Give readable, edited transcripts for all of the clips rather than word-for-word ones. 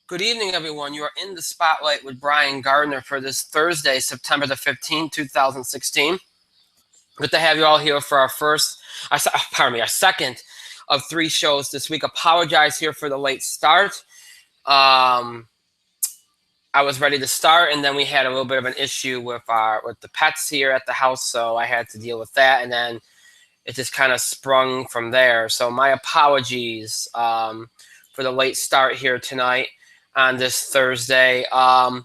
Good evening, everyone. You are in the spotlight with Brian Gardner for this Thursday, September the 15th, 2016. Good to have you all here for our second of three shows this week. Apologize here for the late start. I was ready to start, and then we had a little bit of an issue with the pets here at the house, so I had to deal with that, and then it just kind of sprung from there. So my apologies for the late start here tonight on this Thursday. All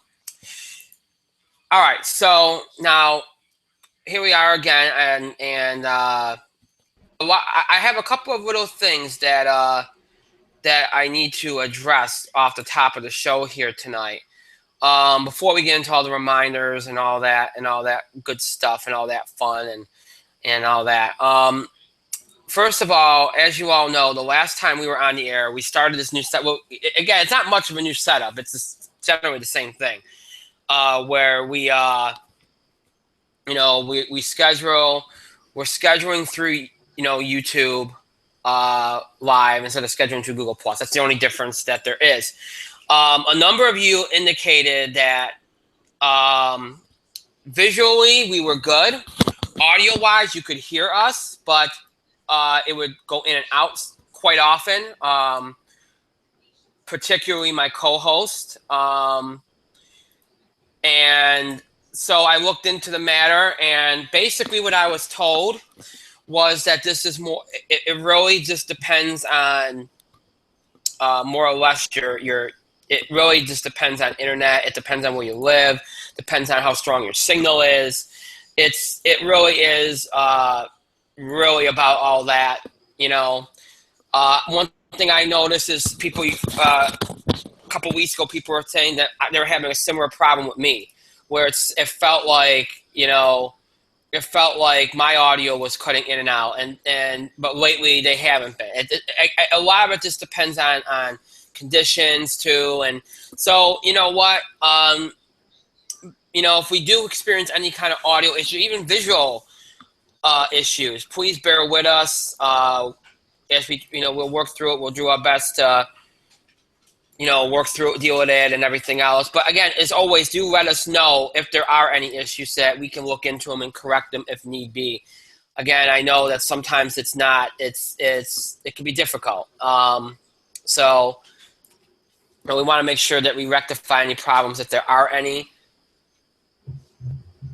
right, so now here we are again, and I have a couple of little things that I need to address off the top of the show here tonight. Before we get into all the reminders and all that good stuff and all that fun and all that. First of all, as you all know, the last time we were on the air, we started this new set. Well, again, it's not much of a new setup. It's generally the same thing, where we schedule. We're scheduling through YouTube live instead of scheduling through Google Plus. That's the only difference that there is. A number of you indicated that visually we were good. Audio-wise, you could hear us, but it would go in and out quite often, particularly my co-host. And so I looked into the matter, and basically what I was told was that this is more, it really just depends on more or less it really just depends on internet. It depends on where you live, depends on how strong your signal is. It really is really about all that, One thing I noticed is people, a couple weeks ago, people were saying that they were having a similar problem with me, where it felt like, my audio was cutting in and out, but lately they haven't been. A lot of it just depends on conditions too, and so you know what, if we do experience any kind of audio issue, even visual issues, please bear with us as we, we'll work through it. We'll do our best to, work through it, deal with it, and everything else. But again, as always, do let us know if there are any issues that we can look into them and correct them if need be. Again, I know that sometimes it can be difficult. So we want to make sure that we rectify any problems if there are any.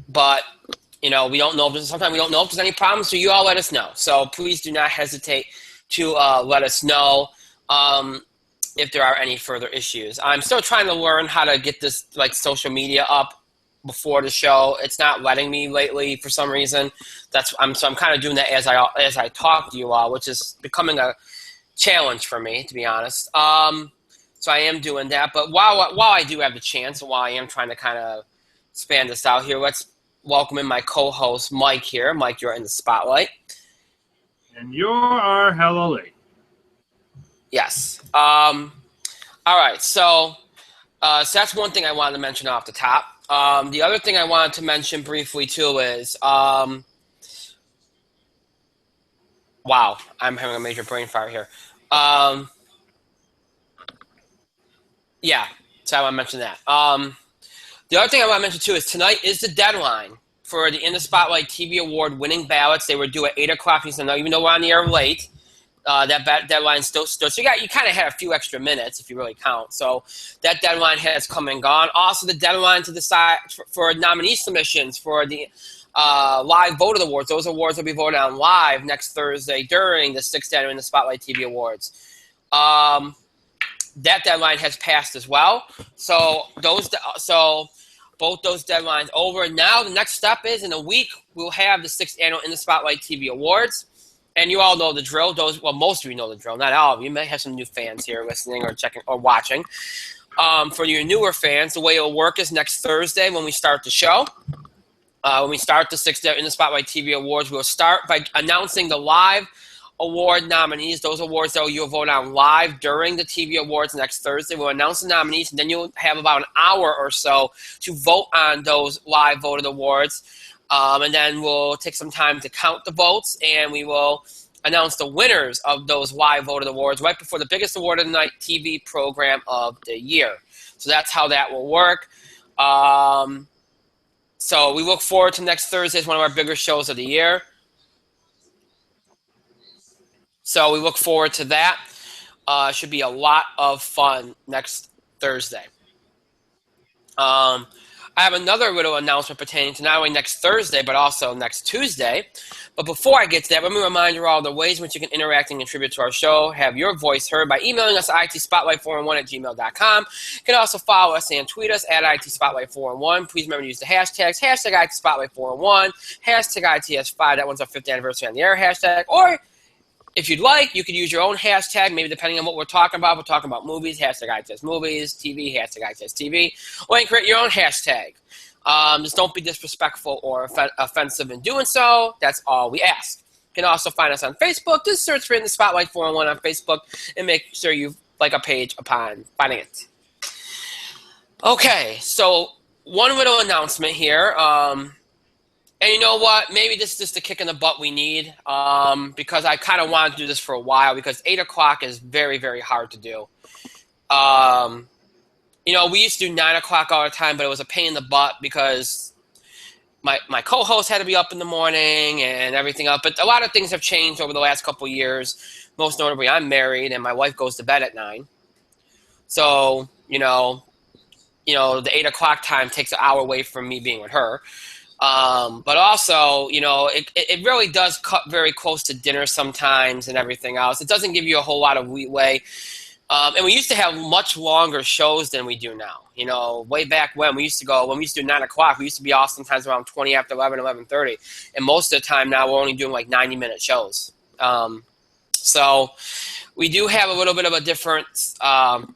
But we don't know. Sometimes we don't know if there's any problems, so you all let us know. So please do not hesitate to let us know if there are any further issues. I'm still trying to learn how to get this social media up before the show. It's not letting me lately for some reason. I'm kind of doing that as I talk to you all, which is becoming a challenge for me, to be honest. So I am doing that. But while I do have the chance, and while I am trying to kind of span this out here, let's welcome in my co-host, Mike here. Mike, you're in the spotlight. And you are hella late. Yes. All right. So that's one thing I wanted to mention off the top. The other thing I wanted to mention briefly, too, is wow, I'm having a major brain fart here. Yeah, so I want to mention that. The other thing I want to mention, too, is tonight is the deadline for the In the Spotlight TV Award winning ballots. They were due at 8 o'clock. So now, even though we're on the air late, that deadline still stood. So you kind of had a few extra minutes if you really count. So that deadline has come and gone. Also, the deadline to decide for nominee submissions for the live vote of the awards. Those awards will be voted on live next Thursday during the 6th Annual In the Spotlight TV Awards. That deadline has passed as well. So both those deadlines over. Now the next step is in a week we'll have the 6th Annual In the Spotlight TV Awards. And you all know the drill. Most of you know the drill. Not all of you. You may have some new fans here listening or checking or watching. For your newer fans, the way it'll work is next Thursday when we start the show. When we start the 6th In the Spotlight TV Awards, we'll start by announcing the live award nominees. Those awards that you'll vote on live during the TV Awards next Thursday. We'll announce the nominees, and then you'll have about an hour or so to vote on those live voted awards. And then we'll take some time to count the votes, and we will announce the winners of those Why Voted Awards right before the biggest award of the night TV program of the year. So that's how that will work. So we look forward to next Thursday. It's one of our bigger shows of the year. So we look forward to that. Should be a lot of fun next Thursday. I have another little announcement pertaining to not only next Thursday, but also next Tuesday. But before I get to that, let me remind you all the ways in which you can interact and contribute to our show. Have your voice heard by emailing us at itspotlight411@gmail.com. You can also follow us and tweet us at itspotlight411. Please remember to use the hashtags, hashtag itspotlight411, hashtag ITS5, that one's our 5th anniversary on the air hashtag, or if you'd like, you could use your own hashtag, maybe depending on what we're talking about. We're talking about movies, hashtag ITS Movies, TV, hashtag ITS TV, or you can create your own hashtag. Just don't be disrespectful or offensive in doing so. That's all we ask. You can also find us on Facebook. Just search for In the Spotlight 411 on Facebook and make sure you like a page upon finding it. Okay, so one little announcement here. And you know what? Maybe this is just the kick in the butt we need because I kind of wanted to do this for a while because 8 o'clock is very, very hard to do. We used to do 9 o'clock all the time, but it was a pain in the butt because my co-host had to be up in the morning and everything else. But a lot of things have changed over the last couple of years. Most notably, I'm married and my wife goes to bed at 9. So, the 8 o'clock time takes an hour away from me being with her. But also, it really does cut very close to dinner sometimes and everything else. It doesn't give you a whole lot of leeway. And we used to have much longer shows than we do now. Way back when we used to do 9 o'clock, we used to be off sometimes around 20 after 11, 11:30. And most of the time now we're only doing like 90-minute shows. So we do have a little bit of a different, it's a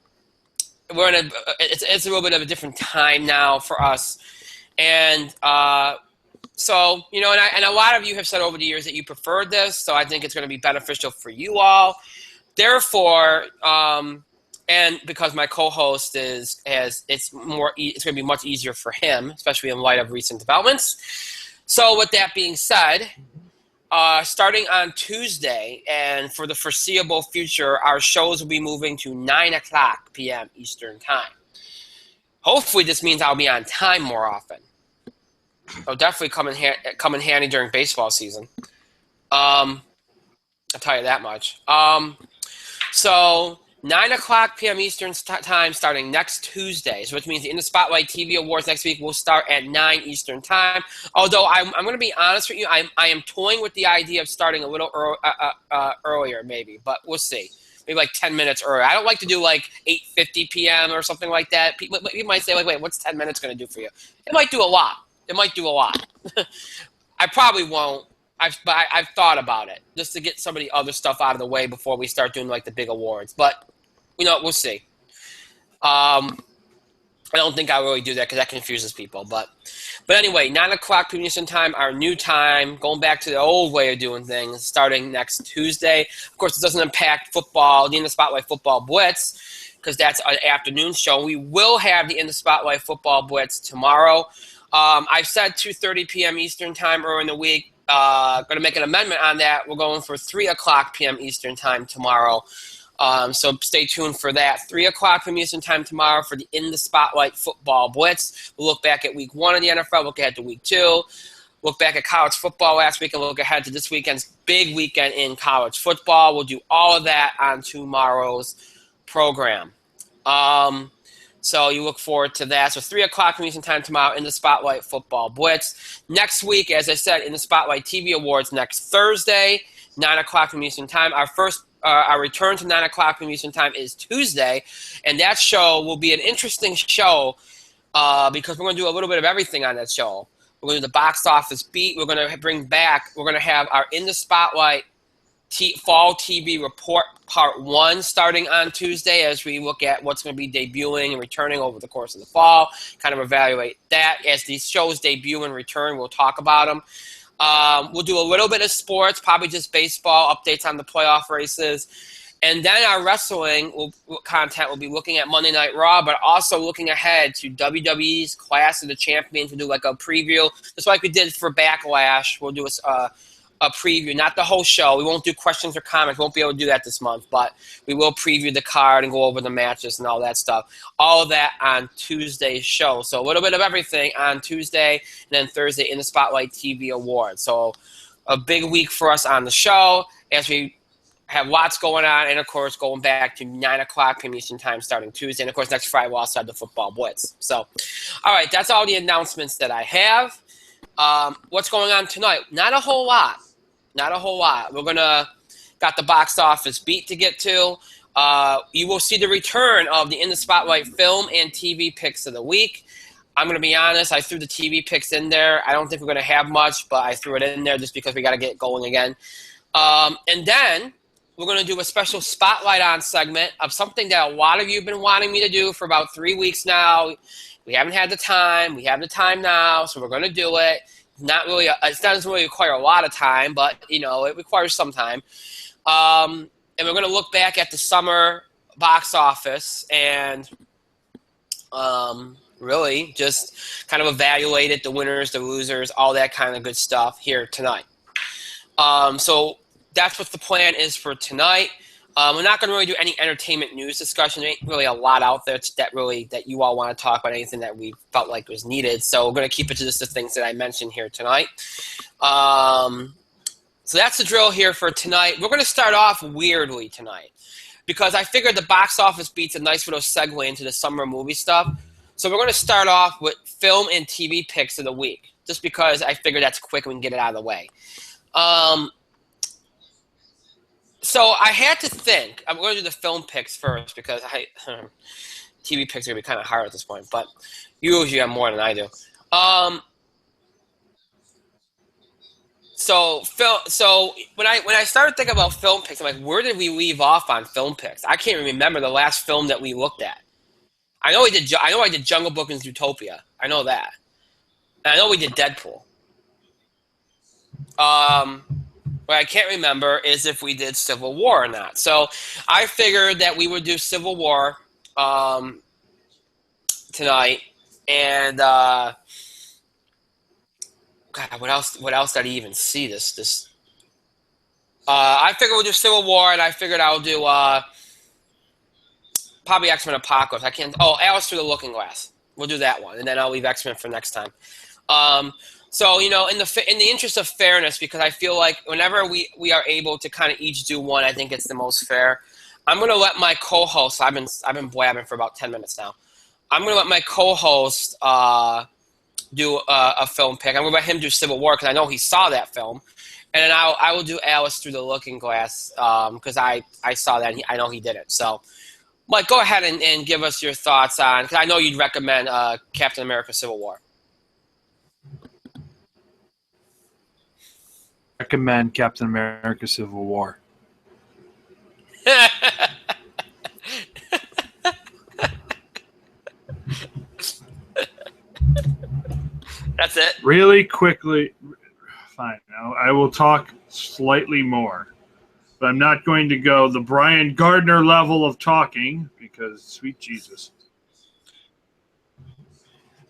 little bit of a different time now for us. And so, and a lot of you have said over the years that you preferred this, so I think it's going to be beneficial for you all. Therefore, and because my co-host it's going to be much easier for him, especially in light of recent developments. So with that being said, starting on Tuesday and for the foreseeable future, our shows will be moving to 9 o'clock p.m. Eastern Time. Hopefully this means I'll be on time more often. It'll definitely come in handy during baseball season. I'll tell you that much. So 9 o'clock p.m. Eastern Time starting next Tuesday, which means the In the Spotlight TV Awards next week will start at 9 Eastern Time. Although I'm going to be honest with you, I am toying with the idea of starting a little earlier maybe, but we'll see. Maybe like 10 minutes earlier. I don't like to do like 8:50 p.m. or something like that. People might say, like, wait, what's 10 minutes going to do for you? It might do a lot. I probably won't. But I've thought about it just to get some of the other stuff out of the way before we start doing like the big awards. But, we'll see. I don't think I'll really do that because that confuses people. But anyway, 9 o'clock p.m. Eastern Time, our new time, going back to the old way of doing things, starting next Tuesday. Of course, it doesn't impact football, the In the Spotlight Football Blitz, because that's an afternoon show. We will have the In the Spotlight Football Blitz tomorrow. I've said 2:30 p.m. Eastern Time earlier in the week. Going to make an amendment on that. We're going for 3 o'clock p.m. Eastern Time tomorrow. So stay tuned for that. 3 o'clock p.m. Eastern Time tomorrow for the In the Spotlight Football Blitz. We'll look back at week 1 of the NFL, look ahead to week 2, look back at college football last week, and look ahead to this weekend's big weekend in college football. We'll do all of that on tomorrow's program. So you look forward to that. So 3 o'clock Eastern Time tomorrow in the Spotlight Football Blitz. Next week, as I said, in the Spotlight TV Awards next Thursday, 9 o'clock Eastern Time. Our return to 9 o'clock Eastern Time is Tuesday, and that show will be an interesting show because we're going to do a little bit of everything on that show. We're going to do the box office beat. We're going to have our In the Spotlight Fall TV Report Part 1 starting on Tuesday as we look at what's going to be debuting and returning over the course of the fall, kind of evaluate that. As these shows debut and return, we'll talk about them. We'll do a little bit of sports, probably just baseball, updates on the playoff races. And then our wrestling content will be looking at Monday Night Raw, but also looking ahead to WWE's Clash of the Champions. We'll do like a preview, just like we did for Backlash. We'll do a a preview, not the whole show. We won't do questions or comments. We won't be able to do that this month, but we will preview the card and go over the matches and all that stuff. All of that on Tuesday's show. So a little bit of everything on Tuesday, and then Thursday in the Spotlight TV Awards. So a big week for us on the show as we have lots going on, and of course going back to 9 o'clock p.m. Eastern Time starting Tuesday, and of course next Friday we'll also have the football blitz. So, all right, that's all the announcements that I have. What's going on tonight? Not a whole lot. We're got the box office beat to get to. You will see the return of the In the Spotlight film and TV picks of the week. I'm going to be honest, I threw the TV picks in there. I don't think we're going to have much, but I threw it in there just because we got to get going again. And then we're going to do a special Spotlight on segment of something that a lot of you have been wanting me to do for about 3 weeks now. We haven't had the time. We have the time now, so we're going to do it. It doesn't really require a lot of time, but, it requires some time. And we're going to look back at the summer box office and really just kind of evaluate it, the winners, the losers, all that kind of good stuff here tonight. So that's what the plan is for tonight. We're not going to really do any entertainment news discussion. There ain't really a lot out there that you all want to talk about, anything that we felt like was needed. So we're going to keep it to just the things that I mentioned here tonight. So that's the drill here for tonight. We're going to start off weirdly tonight because I figured the box office beats a nice little segue into the summer movie stuff. So we're going to start off with film and TV picks of the week just because I figured that's quick and we can get it out of the way. So I had to think. I'm going to do the film picks first because TV picks are going to be kind of hard at this point, but you usually have more than I do. So when I started thinking about film picks, I'm like, where did we leave off on film picks? I can't even remember the last film that we looked at. I know I did Jungle Book and Zootopia. I know that. And I know we did Deadpool. What I can't remember is if we did Civil War or not. So I figured that we would do Civil War tonight. And God, what else did I even see this? I figured we'll do Civil War, and I figured I'll do probably X-Men Apocalypse. Alice Through the Looking Glass. We'll do that one, and then I'll leave X-Men for next time. So, in the interest of fairness, because I feel like whenever we are able to kind of each do one, I think it's the most fair. I'm going to let my co-host, I've been blabbing for about 10 minutes now. I'm going to let my co-host do a film pick. I'm going to let him do Civil War because I know he saw that film. And then I will do Alice Through the Looking Glass because I saw that and I know he did it. So, Mike, go ahead and give us your thoughts on, because I know you'd recommend Captain America Civil War. Recommend Captain America Civil War. That's it. Really quickly, fine. I will talk slightly more, but I'm not going to go the Brian Gardner level of talking because, sweet Jesus.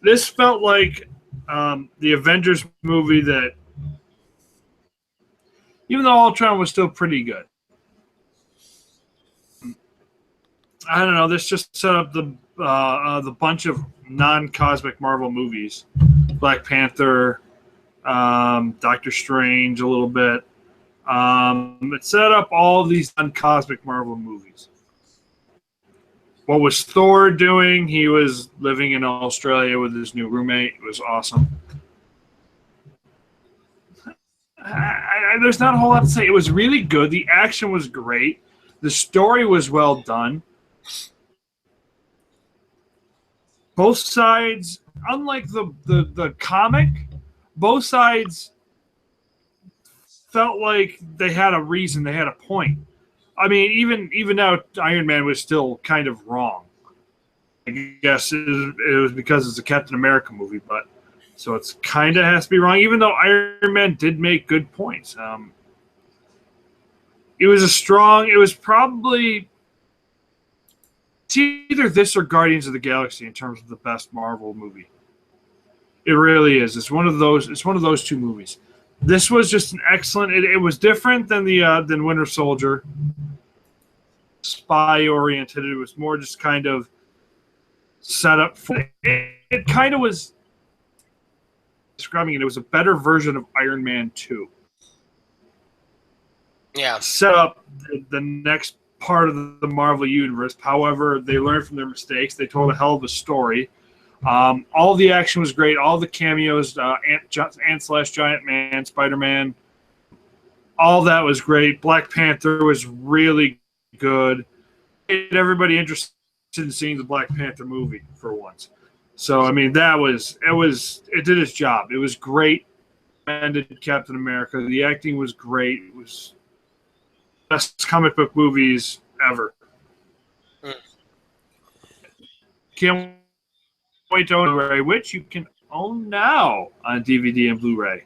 This felt like the Avengers movie that, even though Ultron was still pretty good, I don't know. This just set up the bunch of non-cosmic Marvel movies, Black Panther, Doctor Strange, a little bit. It set up all these non-cosmic Marvel movies. What was Thor doing? He was living in Australia with his new roommate. It was awesome. There's not a whole lot to say. It was really good. The action was great. The story was well done. Both sides, unlike the comic, both sides felt like they had a reason, they had a point. I mean, even now, Iron Man was still kind of wrong. I guess it was because it's a Captain America movie, but so it's kind of has to be wrong, even though Iron Man did make good points. It was probably, it's either this or Guardians of the Galaxy in terms of the best Marvel movie. It really is. It's one of those two movies. This was just an excellent. It was different than than Winter Soldier, spy oriented. It was more just kind of set up for. It kind of was describing it. It was a better version of Iron Man 2. Yeah. Set up the next part of the Marvel Universe. However, they learned from their mistakes. They told a hell of a story. All the action was great. All the cameos, Ant/Giant Man, Spider-Man, all that was great. Black Panther was really good. Made everybody interested in seeing the Black Panther movie for once. So I mean, it did its job. It was great. Ended Captain America. The acting was great. It was best comic book movies ever. Mm. Can't wait to own Blu-ray, which you can own now on DVD and Blu-ray.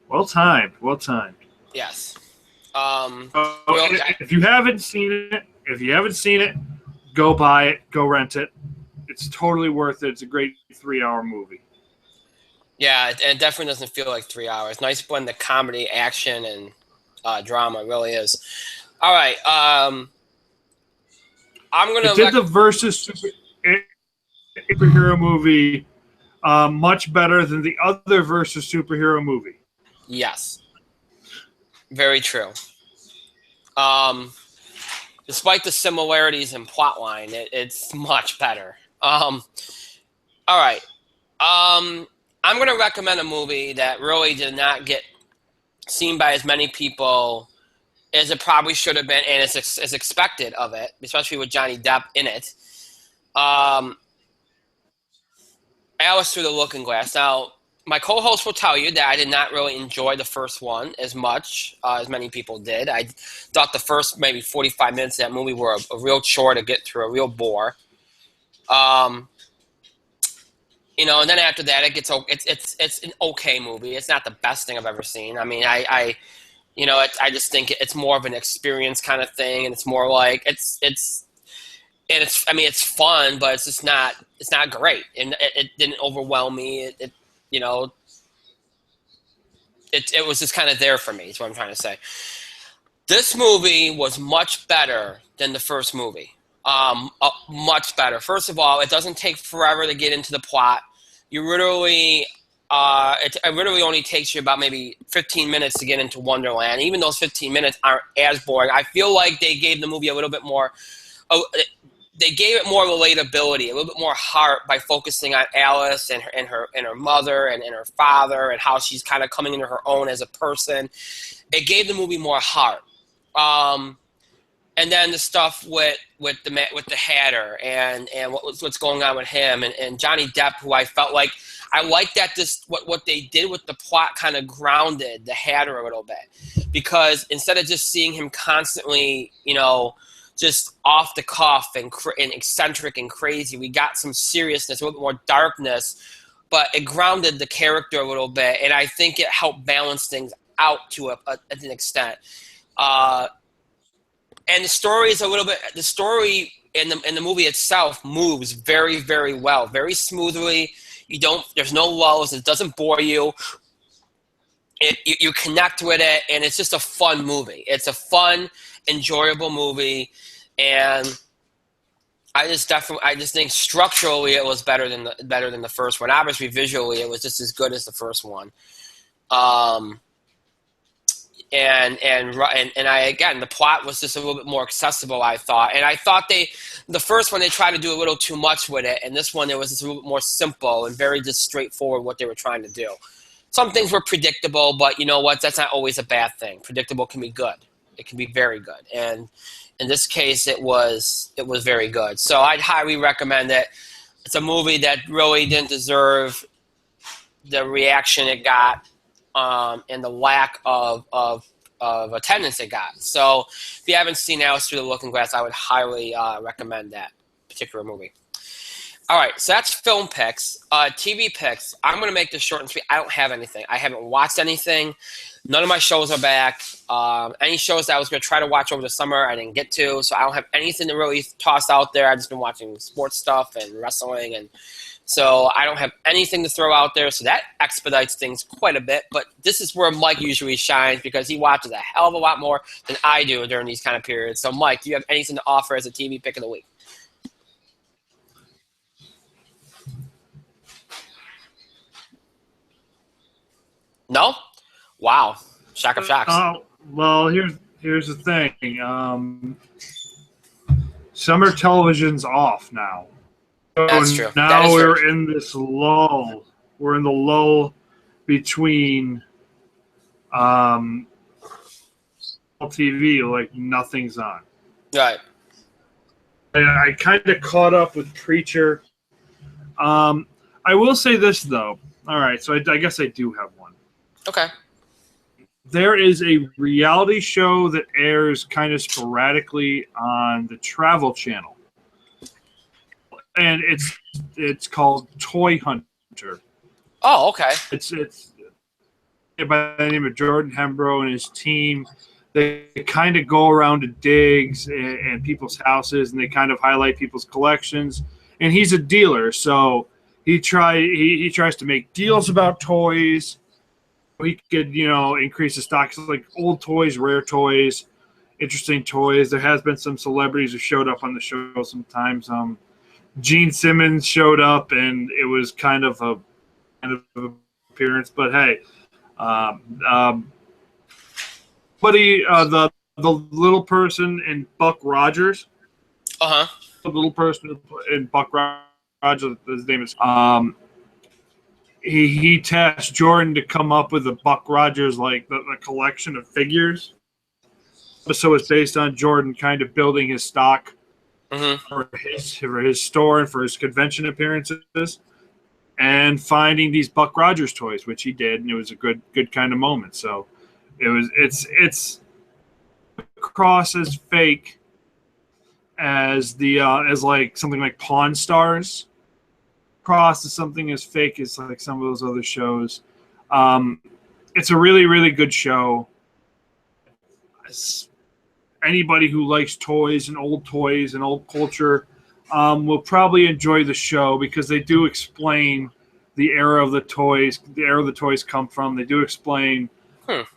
Well timed. Well timed. Yes. If you haven't seen it, go buy it. Go rent it. It's totally worth it. It's a great 3-hour movie. Yeah, it definitely doesn't feel like 3 hours. Nice blend of comedy, action, and drama. It really is. All right. I'm gonna. It did the versus superhero movie much better than the other versus superhero movie. Yes. Very true. Despite the similarities in plotline, it's much better. All right. I'm going to recommend a movie that really did not get seen by as many people as it probably should have been, and as expected of it, especially with Johnny Depp in it. Alice Through the Looking Glass. Now, my co-host will tell you that I did not really enjoy the first one as much as many people did. I thought the first maybe 45 minutes of that movie were a real chore to get through, a real bore. And then after that, it's an okay movie. It's not the best thing I've ever seen. I mean, I just think it's more of an experience kind of thing, and it's more like it's fun, but it's just not great, and it didn't overwhelm me. It was just kind of there for me. Is what I'm trying to say. This movie was much better than the first movie. Much better. First of all, it doesn't take forever to get into the plot. You literally, it literally only takes you about maybe 15 minutes to get into Wonderland. Even those 15 minutes aren't as boring. I feel like they gave the movie a little bit more. They gave it more relatability, a little bit more heart by focusing on Alice and her mother and her father and how she's kind of coming into her own as a person. It gave the movie more heart. And then the stuff with the Hatter and what's going on with him and Johnny Depp, who I felt like I like that what they did with the plot kind of grounded the Hatter a little bit, because instead of just seeing him constantly, just off the cuff and eccentric and crazy, we got some seriousness, a little bit more darkness, but it grounded the character a little bit, and I think it helped balance things out to an extent. And the story is the story in the movie itself moves very, very well, very smoothly. There's no lulls. It doesn't bore you. You connect with it, and it's just a fun movie. It's a fun, enjoyable movie, and I just think structurally it was better than the first one. Obviously, visually it was just as good as the first one. And the plot was just a little bit more accessible, I thought. And I thought the first one, they tried to do a little too much with it. And this one, it was just a little bit more simple and very just straightforward what they were trying to do. Some things were predictable, but you know what? That's not always a bad thing. Predictable can be good. It can be very good. And in this case, it was very good. So I'd highly recommend it. It's a movie that really didn't deserve the reaction it got. And the lack of attendance it got. So if you haven't seen Alice Through the Looking Glass, I would highly recommend that particular movie. All right, so that's film picks. TV picks, I'm going to make this short and sweet. I don't have anything. I haven't watched anything. None of my shows are back. Any shows that I was going to try to watch over the summer, I didn't get to. So I don't have anything to really toss out there. I've just been watching sports stuff and wrestling and So I don't have anything to throw out there, so that expedites things quite a bit. But this is where Mike usually shines because he watches a hell of a lot more than I do during these kind of periods. So, Mike, do you have anything to offer as a TV pick of the week? No? Wow. Shock of shocks. Well, here's the thing. Summer television's off now. So That's true. now we're in this lull. We're in the lull between TV, like nothing's on. Right. And I kind of caught up with Preacher. I will say this though. All right, so I guess I do have one. Okay. There is a reality show that airs kind of sporadically on the Travel Channel, and it's called Toy Hunter. Oh, okay. It's by the name of Jordan Hembrow and his team. They kind of go around to digs and people's houses, and they kind of highlight people's collections. And he's a dealer, so he tries to make deals about toys. He could, increase the stocks, like old toys, rare toys, interesting toys. There has been some celebrities who showed up on the show sometimes. Gene Simmons showed up, and it was kind of a appearance. But hey, the little person in Buck Rogers. The little person in Buck Rogers. His name is. He tasked Jordan to come up with a Buck Rogers, like the collection of figures. So it's based on Jordan kind of building his stock for his store and for his convention appearances, and finding these Buck Rogers toys, which he did, and it was a good kind of moment. So it's across as fake as as like something like Pawn Stars. Cross to something as fake as like some of those other shows. It's a really, really good show. Anybody who likes toys and old culture will probably enjoy the show because they do explain the era of the toys come from. They do explain the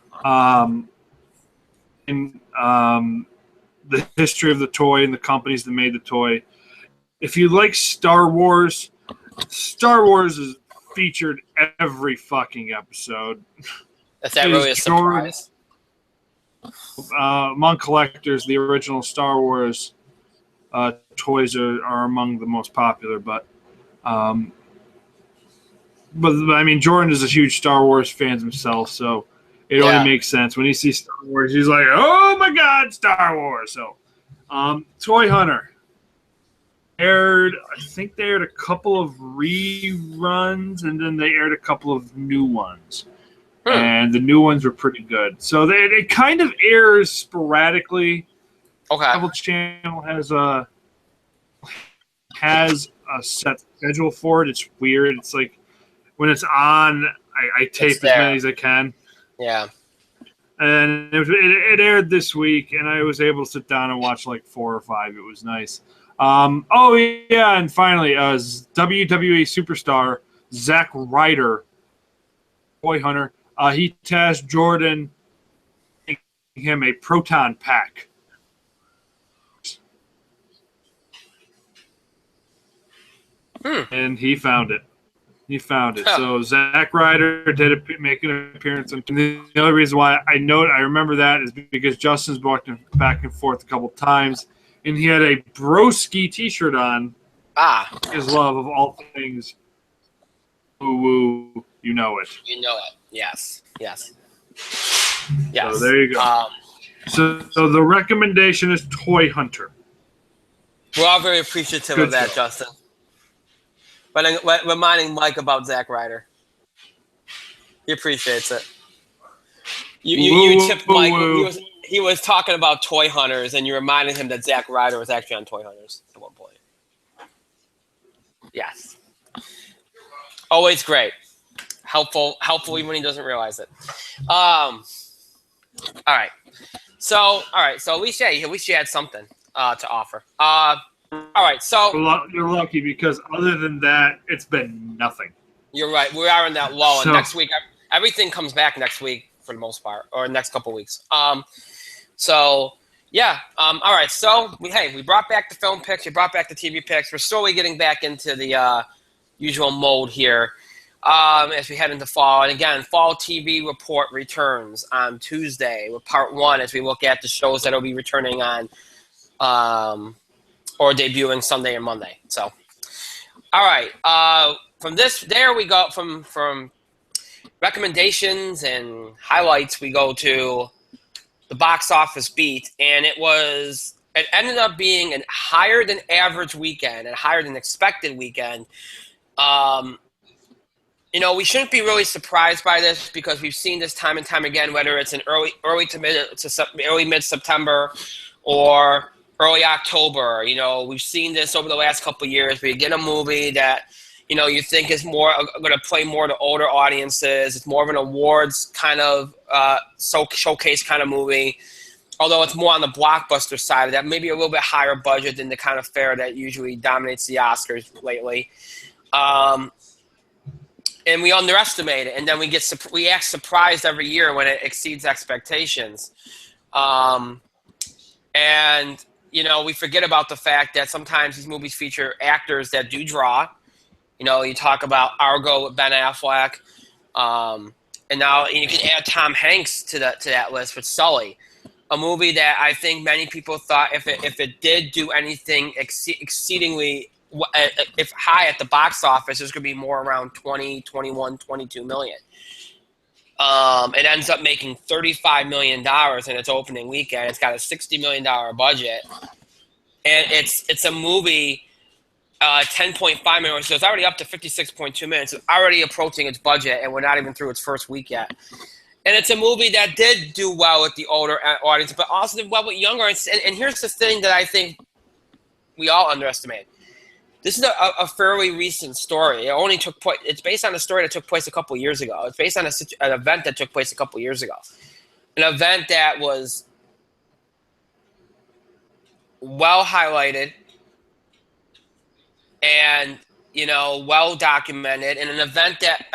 history of the toy and the companies that made the toy. If you like Star Wars is featured every fucking episode. Is that really a surprise? Among collectors, the original Star Wars toys are among the most popular. But I mean, Jordan is a huge Star Wars fan himself, so it only makes sense when he sees Star Wars. He's like, "Oh my God, Star Wars!" So, Toy Hunter. I think they aired a couple of reruns, and then they aired a couple of new ones. And the new ones were pretty good. So it kind of airs sporadically. Okay. Travel Channel has a set schedule for it. It's weird. It's like when it's on, I tape as many as I can. Yeah. And it aired this week, and I was able to sit down and watch like 4 or 5. It was nice. And finally, WWE superstar Zack Ryder, Toy Hunter, he tasked Jordan him a proton pack. And he found it. So Zack Ryder did make an appearance. And the only reason why I remember that is because Justin's walked back and forth a couple times. And he had a broski T-shirt on. His love of all things woo-woo, you know it. You know it. Yes. So there you go. So the recommendation is Toy Hunter. We're all very appreciative of that, Justin. But reminding Mike about Zack Ryder. He appreciates it. You tipped Mike. He was talking about Toy Hunters, and you reminded him that Zack Ryder was actually on Toy Hunters at one point. Yes. Always great. Helpful even when he doesn't realize it. All right. So at least you had something to offer. All right, so You're lucky because other than that, it's been nothing. you're right. We are in that lull, and So next week everything comes back next week for the most part, or next couple weeks. So yeah. All right. So we brought back the film picks. We brought back the TV picks. We're slowly getting back into the usual mode here as we head into fall. And again, fall TV report returns on Tuesday with part 1 as we look at the shows that will be returning on or debuting Sunday and Monday. So, all right. There we go from recommendations and highlights. We go to the box office beat, and it ended up being a higher than average weekend and higher than expected weekend. We shouldn't be really surprised by this because we've seen this time and time again, whether it's in early mid September or early October. We've seen this over the last couple of years. We get a movie that you think is more going to play more to older audiences. It's more of an awards kind of showcase kind of movie, although it's more on the blockbuster side of that, maybe a little bit higher budget than the kind of fare that usually dominates the Oscars lately. And we underestimate it, and then we act surprised every year when it exceeds expectations. And we forget about the fact that sometimes these movies feature actors that do draw. You talk about Argo with Ben Affleck, and now you can add Tom Hanks to that list with Sully, a movie that I think many people thought if it did do anything exceedingly if high at the box office, it's going to be more around 20, 21, 22 million. It ends up making $35 million in its opening weekend. It's got a $60 million budget, and it's a movie. 10.5 million, so it's already up to 56.2 million. So it's already approaching its budget, and we're not even through its first week yet. And it's a movie that did do well with the older audience, but also did well with younger. And here's the thing that I think we all underestimate. This is a fairly recent story. It's based on a story that took place a couple years ago. It's based on an event that took place a couple years ago. An event that was well highlighted and well documented, and an event that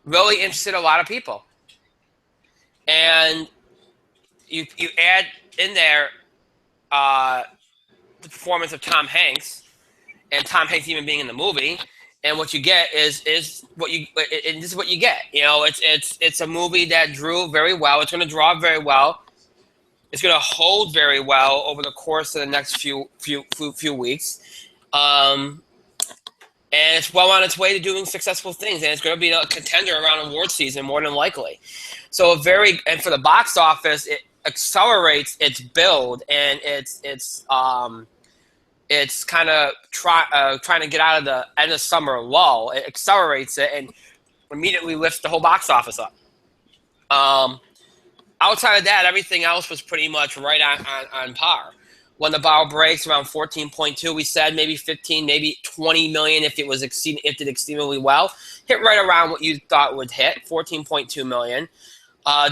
really interested a lot of people. And you add in there the performance of Tom Hanks, and Tom Hanks even being in the movie, and what you get is what you and this is what you get. It's a movie that drew very well. It's going to draw very well. It's going to hold very well over the course of the next few weeks. And it's well on its way to doing successful things, and it's going to be a contender around award season more than likely. So and for the box office, it accelerates its build, and it's kind of trying to get out of the end of summer lull. It accelerates it and immediately lifts the whole box office up. Outside of that, everything else was pretty much right on par. When the bar breaks around 14.2, we said maybe 15, maybe 20 million if it did exceedingly well. Hit right around what you thought would hit, 14.2 million.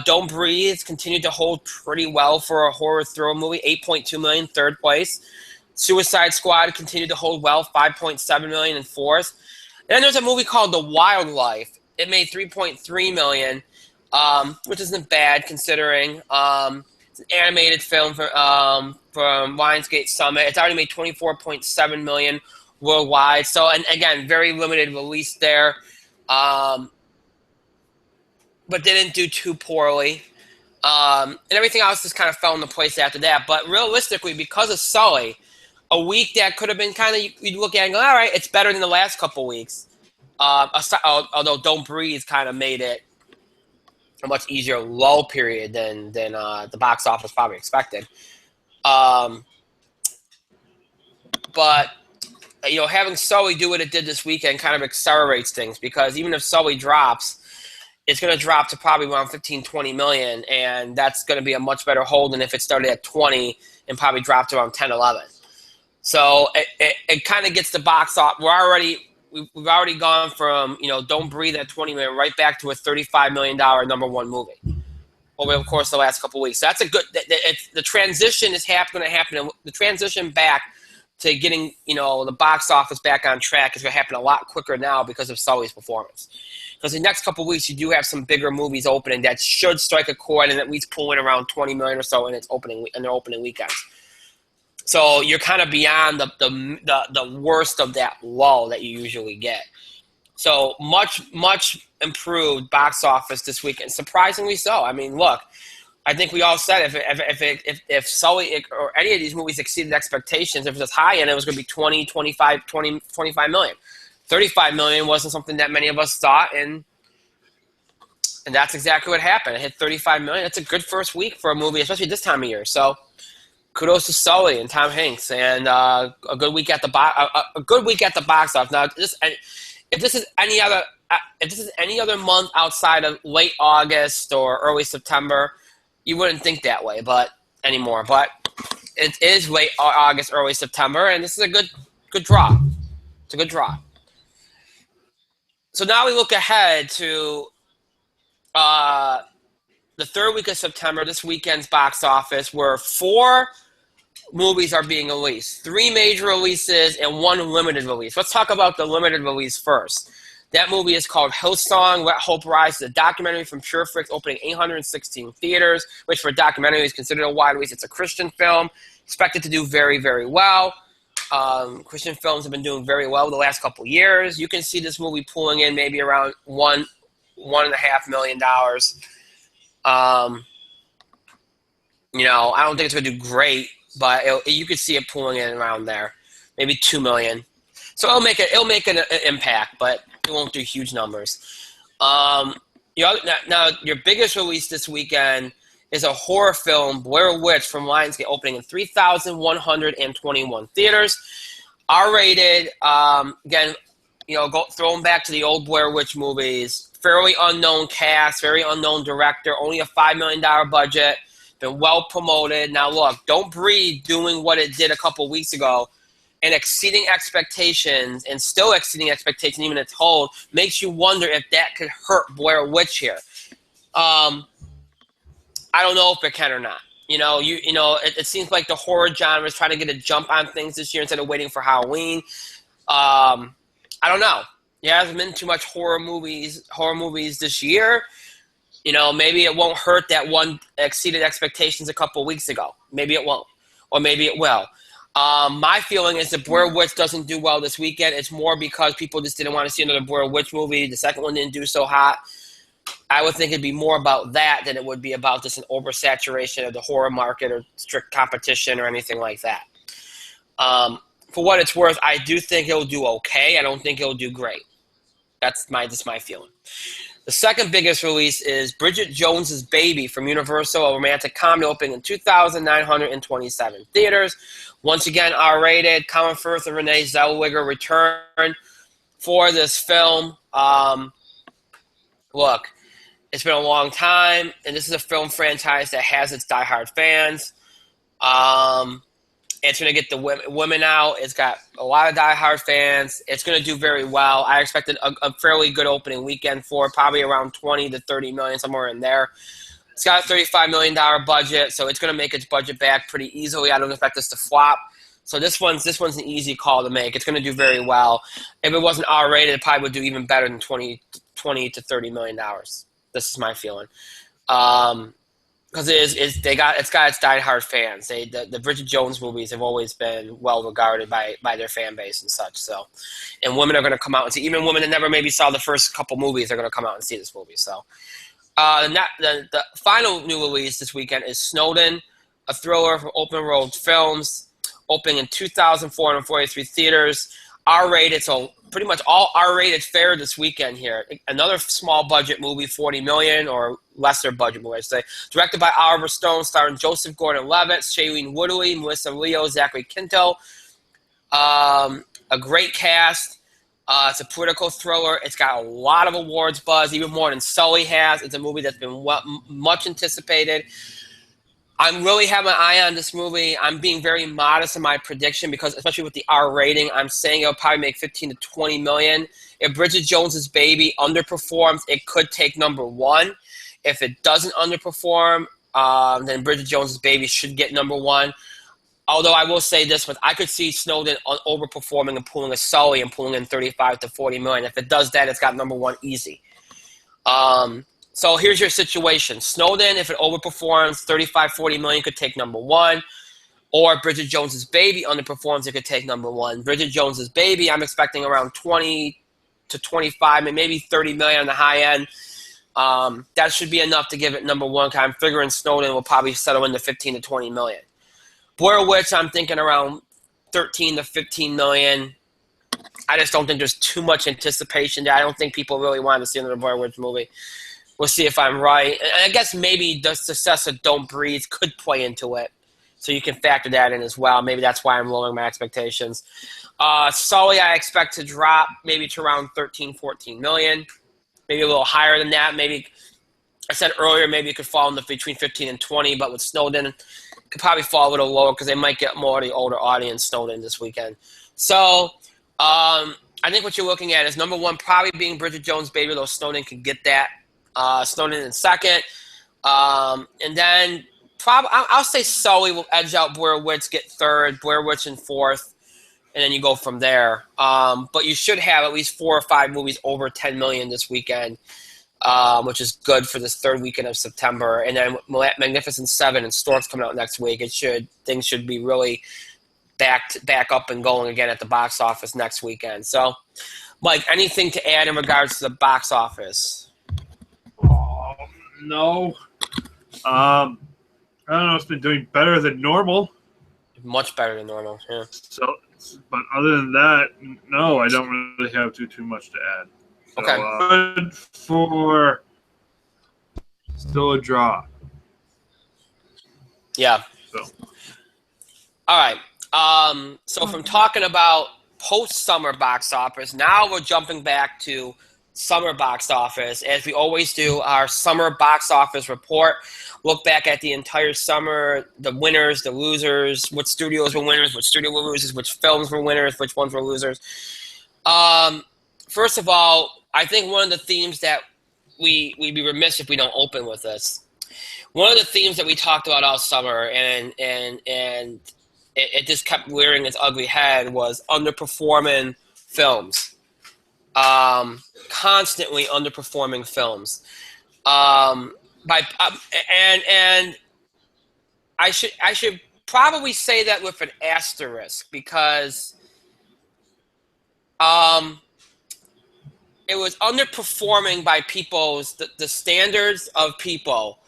Don't Breathe continued to hold pretty well for a horror thriller movie, 8.2 million, third place. Suicide Squad continued to hold well, 5.7 million in fourth. And then there's a movie called The Wildlife. It made 3.3 million, which isn't bad considering. It's an animated film from Lionsgate Summit. It's already made 24.7 million worldwide. So, and again, very limited release there, but didn't do too poorly. And everything else just kind of fell into place after that. But realistically, because of Sully, a week that could have been kind of, you'd look at it and go, all right, it's better than the last couple weeks. Although Don't Breathe kind of made it a much easier lull period than the box office probably expected. But having Sully do what it did this weekend kind of accelerates things, because even if Sully drops, it's going to drop to probably around 15, 20 million, and that's going to be a much better hold than if it started at 20 and probably dropped to around 10, 11. So it kind of gets the box off. We've already gone from, Don't Breathe at 20 million right back to a $35 million number one movie over the course of the last couple of weeks. So that's a good. The transition is going to happen. The transition back to getting the box office back on track is going to happen a lot quicker now because of Sully's performance. Because the next couple of weeks, you do have some bigger movies opening that should strike a chord and at least pull in around 20 million or so in their opening weekends. So you're kind of beyond the worst of that lull that you usually get. So much improved box office this weekend, surprisingly so. I mean, look, I think we all said if Sully or any of these movies exceeded expectations, if it was high end, it was going to be 20, 25 million. 35 million wasn't something that many of us thought, and that's exactly what happened. It hit 35 million. That's a good first week for a movie, especially this time of year. So kudos to Sully and Tom Hanks, and a good week at the box office. Now, if this is any other month outside of late August or early September, you wouldn't think that way, anymore. But it is late August, early September, and this is a good draw. It's a good draw. So now we look ahead to the third week of September, this weekend's box office, where 4 movies are being released. 3 major releases and 1 limited release. Let's talk about the limited release first. That movie is called Hillsong, Let Hope Rise. It's a documentary from PureFlix, opening 816 theaters, which for a documentary is considered a wide release. It's a Christian film, expected to do very, very well. Christian films have been doing very well the last couple years. You can see this movie pulling in maybe around $1.5 million. I don't think it's going to do great, but you could see it pulling in around there, maybe $2 million. So it'll make an impact, but it won't do huge numbers. Now your biggest release this weekend is a horror film, Blair Witch from Lionsgate, opening in 3,121 theaters. R-rated. Again, throwing back to the old Blair Witch movies. Fairly unknown cast, very unknown director, only a $5 million budget. Been well promoted. Now look, Don't Breathe doing what it did a couple weeks ago and exceeding expectations, and still exceeding expectations even at told, makes you wonder if that could hurt Blair Witch here. I don't know if it can or not. It seems like the horror genre is trying to get a jump on things this year instead of waiting for Halloween. I don't know. There hasn't been too much horror movies this year. Maybe it won't hurt that one exceeded expectations a couple weeks ago. Maybe it won't, or maybe it will. My feeling is that Blair Witch doesn't do well this weekend. It's more because people just didn't want to see another Blair Witch movie. The second one didn't do so hot. I would think it'd be more about that than it would be about just an oversaturation of the horror market or strict competition or anything like that. For what it's worth, I do think it'll do okay. I don't think it'll do great. That's my feeling. The second biggest release is Bridget Jones's Baby from Universal, a romantic comedy, opening in 2,927 theaters. Once again, R-rated. Colin Firth and Renee Zellweger return for this film. Look, it's been a long time, and this is a film franchise that has its diehard fans. It's going to get the women out. It's got a lot of diehard fans. It's going to do very well. I expected a fairly good opening weekend for it, probably around 20 to 30 million, somewhere in there. It's got a $35 million budget, so it's going to make its budget back pretty easily. I don't expect this to flop. So this one's an easy call to make. It's going to do very well. If it wasn't R-rated, it probably would do even better than 20 to $30 million. This is my feeling. Because it's got its diehard fans. The Bridget Jones movies have always been well regarded by their fan base and such. So, and women are going to come out and see. Even women that never maybe saw the first couple movies are going to come out and see this movie. So, the final new release this weekend is Snowden, a thriller from Open Road Films, opening in 2,443 theaters. R-rated, so pretty much all R-rated fare this weekend here. Another small budget movie, $40 million, or lesser budget movie, I'd say. Directed by Oliver Stone, starring Joseph Gordon-Levitt, Shailene Woodley, Melissa Leo, Zachary Quinto. A great cast. It's a political thriller. It's got a lot of awards buzz, even more than Sully has. It's a movie that's been much anticipated. I'm really having an eye on this movie. I'm being very modest in my prediction because, especially with the R rating, I'm saying it'll probably make 15 to 20 million. If Bridget Jones's Baby underperforms, it could take number one. If it doesn't underperform, then Bridget Jones's Baby should get number one. Although I will say this one, I could see Snowden overperforming and pulling a Sully and pulling in 35 to 40 million. If it does that, it's got number one easy. So here's your situation. Snowden, if it overperforms, 35, 40 million could take number one. Or Bridget Jones's Baby underperforms, it could take number one. Bridget Jones's Baby, I'm expecting around 20 to 25, maybe 30 million on the high end. That should be enough to give it number one. I'm figuring Snowden will probably settle into 15 to 20 million. Blair Witch, I'm thinking around 13 to 15 million. I just don't think there's too much anticipation there. I don't think people really want to see another Blair Witch movie. We'll see if I'm right. And I guess maybe the success of Don't Breathe could play into it. So you can factor that in as well. Maybe that's why I'm lowering my expectations. Sully, I expect to drop maybe to around 13, 14 million. Maybe a little higher than that. Maybe, I said earlier, maybe it could fall in between 15 and 20. But with Snowden, it could probably fall a little lower because they might get more of the older audience Snowden this weekend. So I think what you're looking at is number one probably being Bridget Jones' Baby, though Snowden can get that. Snowden in second. And then I'll say Sully will edge out Blair Witch, get third, Blair Witch in fourth, and then you go from there. But you should have at least 4 or 5 movies over 10 million this weekend, which is good for this third weekend of September. And then Magnificent Seven and Storks coming out next week. Things should be really back up and going again at the box office next weekend. So, Mike, anything to add in regards to the box office? No. I don't know. It's been doing better than normal. Much better than normal, yeah. So, but other than that, no, I don't really have too much to add. So, Okay. Good for still a draw. Yeah. So. All right. So from talking about post-summer box office, now we're jumping back to summer box office. As we always do, our summer box office report. Look back at the entire summer, the winners, the losers, what studios were winners, what studio were losers, which films were winners, which ones were losers. First of all, I think one of the themes that we'd be remiss if we don't open with this. One of the themes that we talked about all summer, and it just kept rearing its ugly head, was underperforming films. Constantly underperforming films. And I should probably say that with an asterisk because it was underperforming by the standards of people,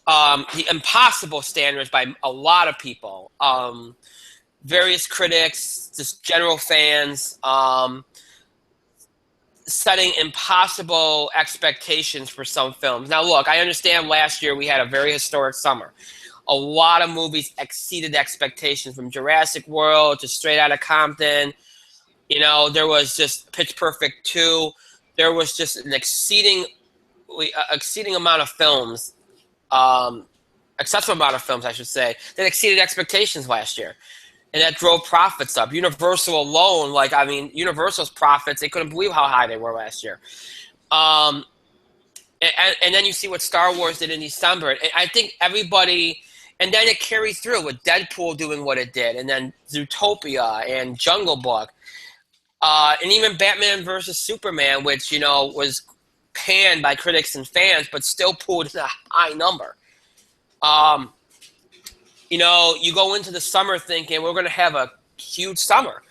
the impossible standards by a lot of people, various critics, just general fans, setting impossible expectations for some films. Now, look, I understand last year we had a very historic summer. A lot of movies exceeded expectations, from Jurassic World to Straight Outta Compton. You know, there was just Pitch Perfect 2. There was just an exceeding amount of films, excessive amount of films, I should say, that exceeded expectations last year. And that drove profits up. Universal alone, Universal's profits, they couldn't believe how high they were last year. And then you see what Star Wars did in December. And I think everybody, and then it carried through with Deadpool doing what it did, and then Zootopia and Jungle Book. And even Batman versus Superman, which, was panned by critics and fans, but still pulled in a high number. You go into the summer thinking we're going to have a huge summer.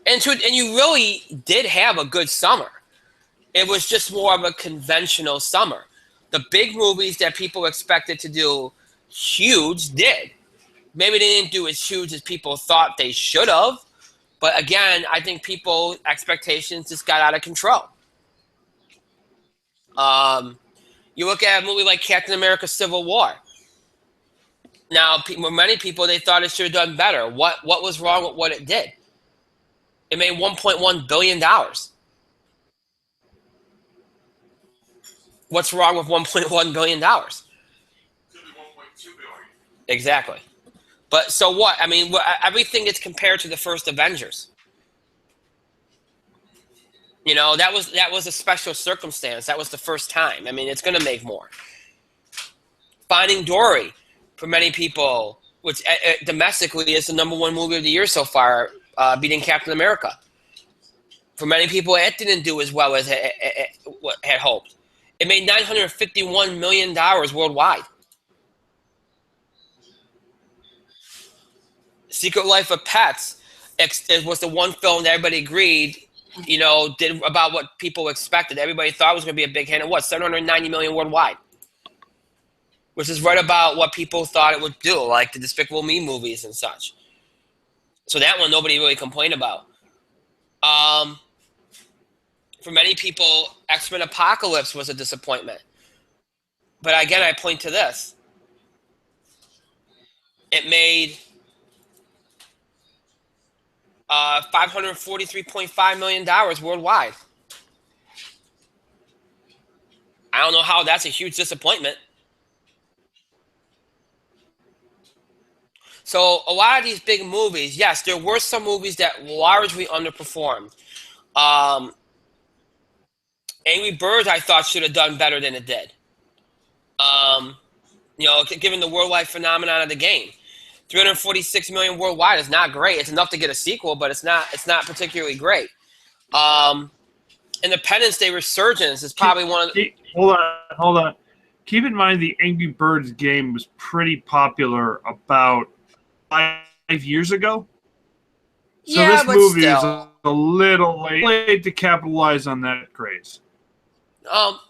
And you really did have a good summer. It was just more of a conventional summer. The big movies that people expected to do huge did. Maybe they didn't do as huge as people thought they should have. But again, I think people's expectations just got out of control. You look at a movie like Captain America Civil War. Now, many people, they thought it should have done better. What was wrong with what it did? It made $1.1 billion. What's wrong with $1.1 billion? Exactly. But so what? I mean, everything is compared to the first Avengers. You know, that was a special circumstance. That was the first time. I mean, it's going to make more. Finding Dory, for many people, which domestically is the #1 movie of the year so far, beating Captain America. For many people, it didn't do as well as it had hoped. It made $951 million worldwide. Secret Life of Pets was the one film that everybody agreed, did about what people expected. Everybody thought it was going to be a big hit. It was $790 million worldwide, which is right about what people thought it would do, like the Despicable Me movies and such. So that one nobody really complained about. For many people, X-Men Apocalypse was a disappointment. But again, I point to this. It made $543.5 million worldwide. I don't know how that's a huge disappointment. So a lot of these big movies, yes, there were some movies that largely underperformed. Angry Birds, I thought, should have done better than it did. Given the worldwide phenomenon of the game. 346 million worldwide is not great. It's enough to get a sequel, but it's not particularly great. Independence Day Resurgence is probably one of the... Hold on. Keep in mind the Angry Birds game was pretty popular about 5 years ago. So yeah, this movie still. is a little late to capitalize on that craze.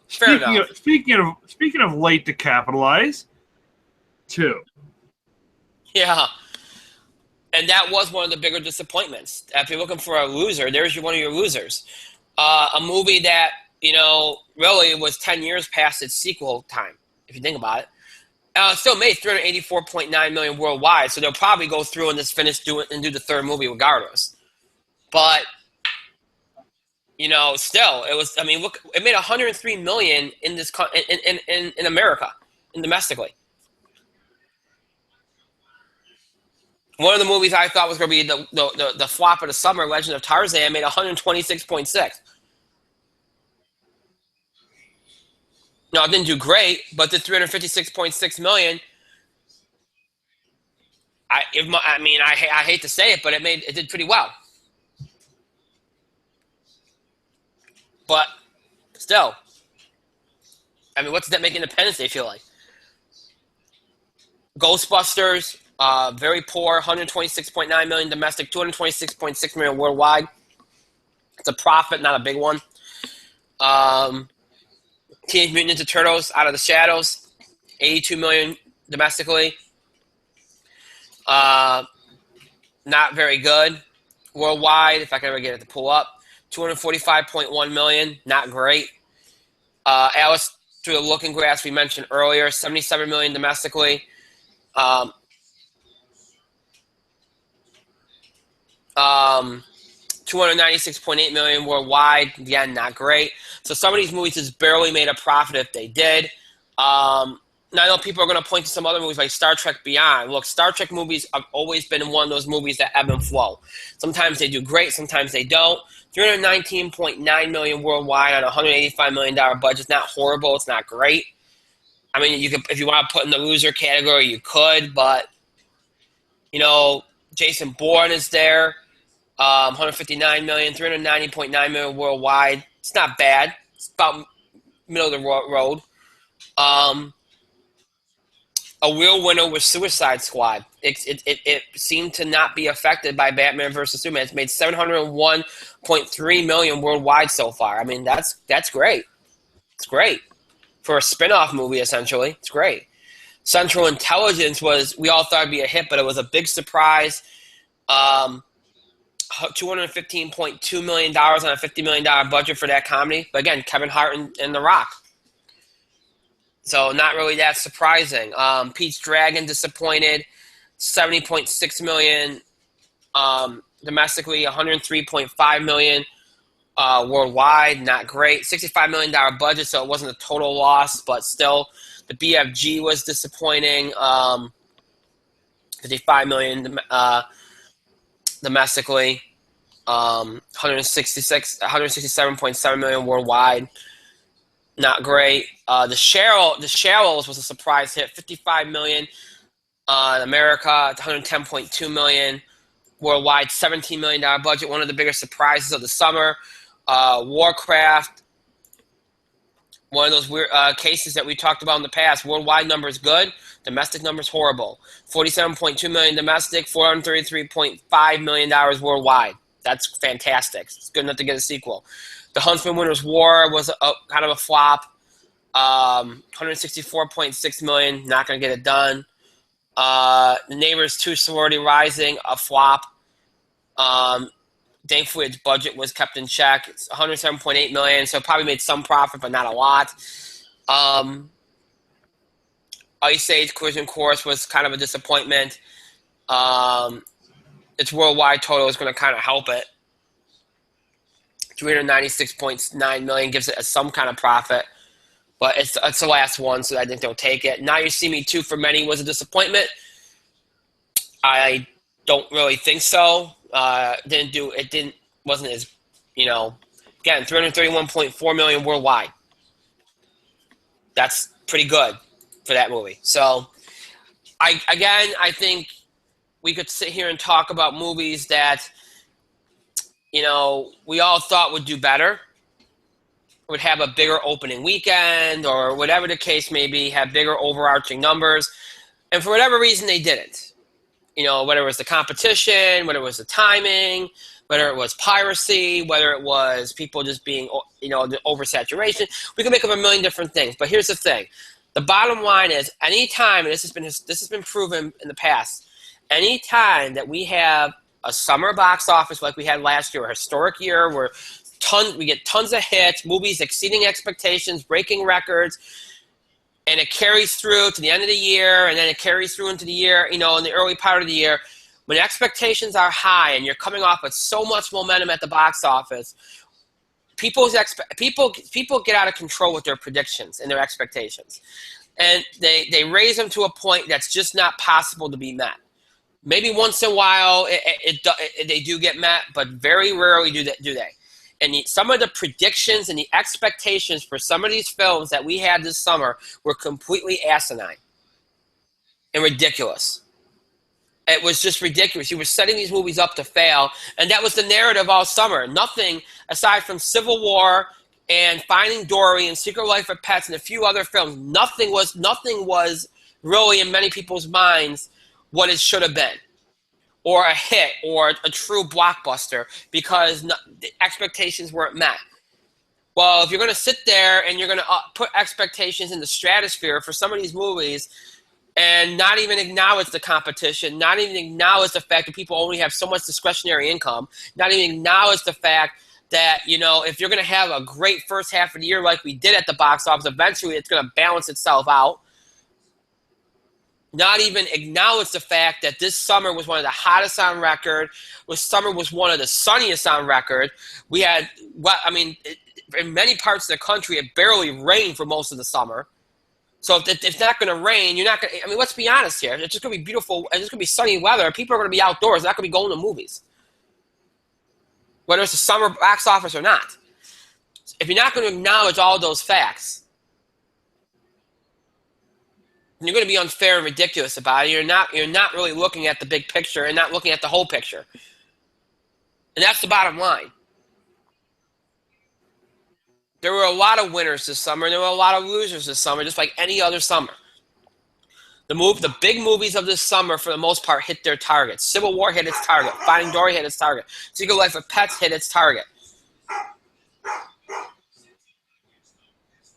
Fair enough. Speaking of late to capitalize, too. Yeah. And that was one of the bigger disappointments. If you're looking for a loser, there's one of your losers. A movie that, really was 10 years past its sequel time, if you think about it. It still made $384.9 million worldwide, so they'll probably go through and just do the third movie regardless. But, still, it was. I mean, look, it made $103 million in this in America, domestically. One of the movies I thought was going to be the flop of the summer, Legend of Tarzan, made 126.6. No, it didn't do great, but the 356.6 million. I hate to say it, but it did pretty well. But still, I mean, what does that make Independence Day feel like? Ghostbusters, very poor, 126.9 million domestic, 226.6 million worldwide. It's a profit, not a big one. Teenage Mutant Ninja Turtles, Out of the Shadows, 82 million domestically. Not very good. Worldwide, if I can ever get it to pull up, 245.1 million, not great. Alice Through the Looking Glass, we mentioned earlier, 77 million domestically. 296.8 million worldwide. Again, not great. So some of these movies just barely made a profit if they did. Now, I know people are going to point to some other movies like Star Trek Beyond. Look, Star Trek movies have always been one of those movies that ebb and flow. Sometimes they do great, sometimes they don't. $319.9 million worldwide on a $185 million budget. It's not horrible. It's not great. I mean, you could, if you want to put in the loser category, you could, but, Jason Bourne is there. 159 million, 390.9 million worldwide. It's not bad. It's about middle of the road. A real winner was Suicide Squad. It seemed to not be affected by Batman vs. Superman. It's made 701.3 million worldwide so far. I mean, that's great. It's great for a spin-off movie. Essentially, it's great. Central Intelligence we all thought it'd be a hit, but it was a big surprise. $215.2 million on a $50 million budget for that comedy. But again, Kevin Hart and The Rock. So not really that surprising. Pete's Dragon disappointed. 70.6 million domestically, 103.5 million worldwide. Not great. $65 million budget, so it wasn't a total loss, but still, the BFG was disappointing. 55 million domestically. 167.7 million worldwide. Not great. The Shallows was a surprise hit, 55 million in America, 110.2 million worldwide, $17 million budget. One of the biggest surprises of the summer. Warcraft, one of those weird cases that we talked about in the past. Worldwide numbers good, domestic numbers horrible. 47.2 million domestic, $433.5 million worldwide. That's fantastic. It's good enough to get a sequel. The Huntsman Winter's War was kind of a flop. 164.6 million, not going to get it done. The Neighbors 2 Sorority Rising, a flop. Thankfully, its budget was kept in check. It's 107.8 million, so it probably made some profit, but not a lot. Ice Age Collision Course was kind of a disappointment. Its worldwide total is going to kind of help it. 396.9 million gives it some kind of profit, but it's the last one, so I think they'll take it. Now You See Me 2 for many was a disappointment. I don't really think so. Wasn't as, again, 331.4 million worldwide. That's pretty good for that movie. So, I think we could sit here and talk about movies that, we all thought would do better, would have a bigger opening weekend, or whatever the case may be, have bigger overarching numbers, and for whatever reason they didn't. Whether it was the competition, whether it was the timing, whether it was piracy, whether it was people just being, the oversaturation. We can make up a million different things. But here's the thing. The bottom line is, anytime, and this has been proven in the past, anytime that we have a summer box office like we had last year, a historic year where we get tons of hits, movies exceeding expectations, breaking records, and it carries through to the end of the year, and then it carries through into the year, in the early part of the year. When expectations are high and you're coming off with so much momentum at the box office, people get out of control with their predictions and their expectations. And they raise them to a point that's just not possible to be met. Maybe once in a while they do get met, but very rarely do they. And some of the predictions and the expectations for some of these films that we had this summer were completely asinine and ridiculous. It was just ridiculous. You were setting these movies up to fail, and that was the narrative all summer. Nothing aside from Civil War and Finding Dory and Secret Life of Pets and a few other films. Nothing was really in many people's minds what it should have been, or a hit, or a true blockbuster, because the expectations weren't met. Well, if you're going to sit there and you're going to put expectations in the stratosphere for some of these movies and not even acknowledge the competition, not even acknowledge the fact that people only have so much discretionary income, not even acknowledge the fact that, if you're going to have a great first half of the year like we did at the box office, eventually it's going to balance itself out. Not even acknowledge the fact that this summer was one of the hottest on record. This summer was one of the sunniest on record. We had, in many parts of the country, it barely rained for most of the summer. So if it's not going to rain, you're not going to, let's be honest here. It's just going to be beautiful. It's just going to be sunny weather. People are going to be outdoors. They're not going to be going to movies, whether it's a summer box office or not. If you're not going to acknowledge all those facts, you're going to be unfair and ridiculous about it. You're not really looking at the big picture and not looking at the whole picture. And that's the bottom line. There were a lot of winners this summer, and there were a lot of losers this summer, just like any other summer. The big movies of this summer, for the most part, hit their targets. Civil War hit its target. Finding Dory hit its target. Secret Life of Pets hit its target.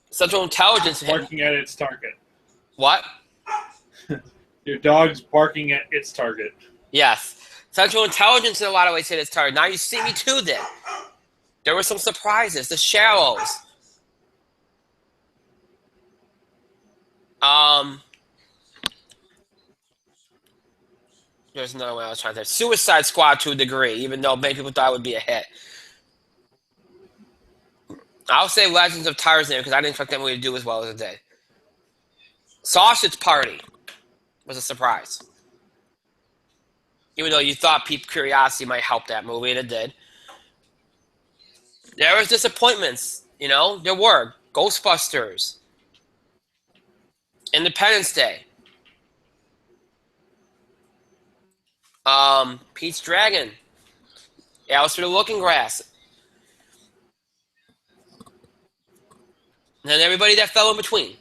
Central Intelligence barking at its target. What? Your dog's barking at its target. Yes. Central Intelligence in a lot of ways hit its target. Now You See Me 2 did. There were some surprises. The Shallows. There's another one I was trying to say. Suicide Squad to a degree, even though many people thought it would be a hit. I'll say Legends of Tarzan because I didn't expect that movie to do as well as it did. Sausage Party was a surprise. Even though you thought Peep Curiosity might help that movie, and it did. There was disappointments, there were. Ghostbusters, Independence Day, Pete's Dragon, Alice Through the Looking Glass, and then everybody that fell in between.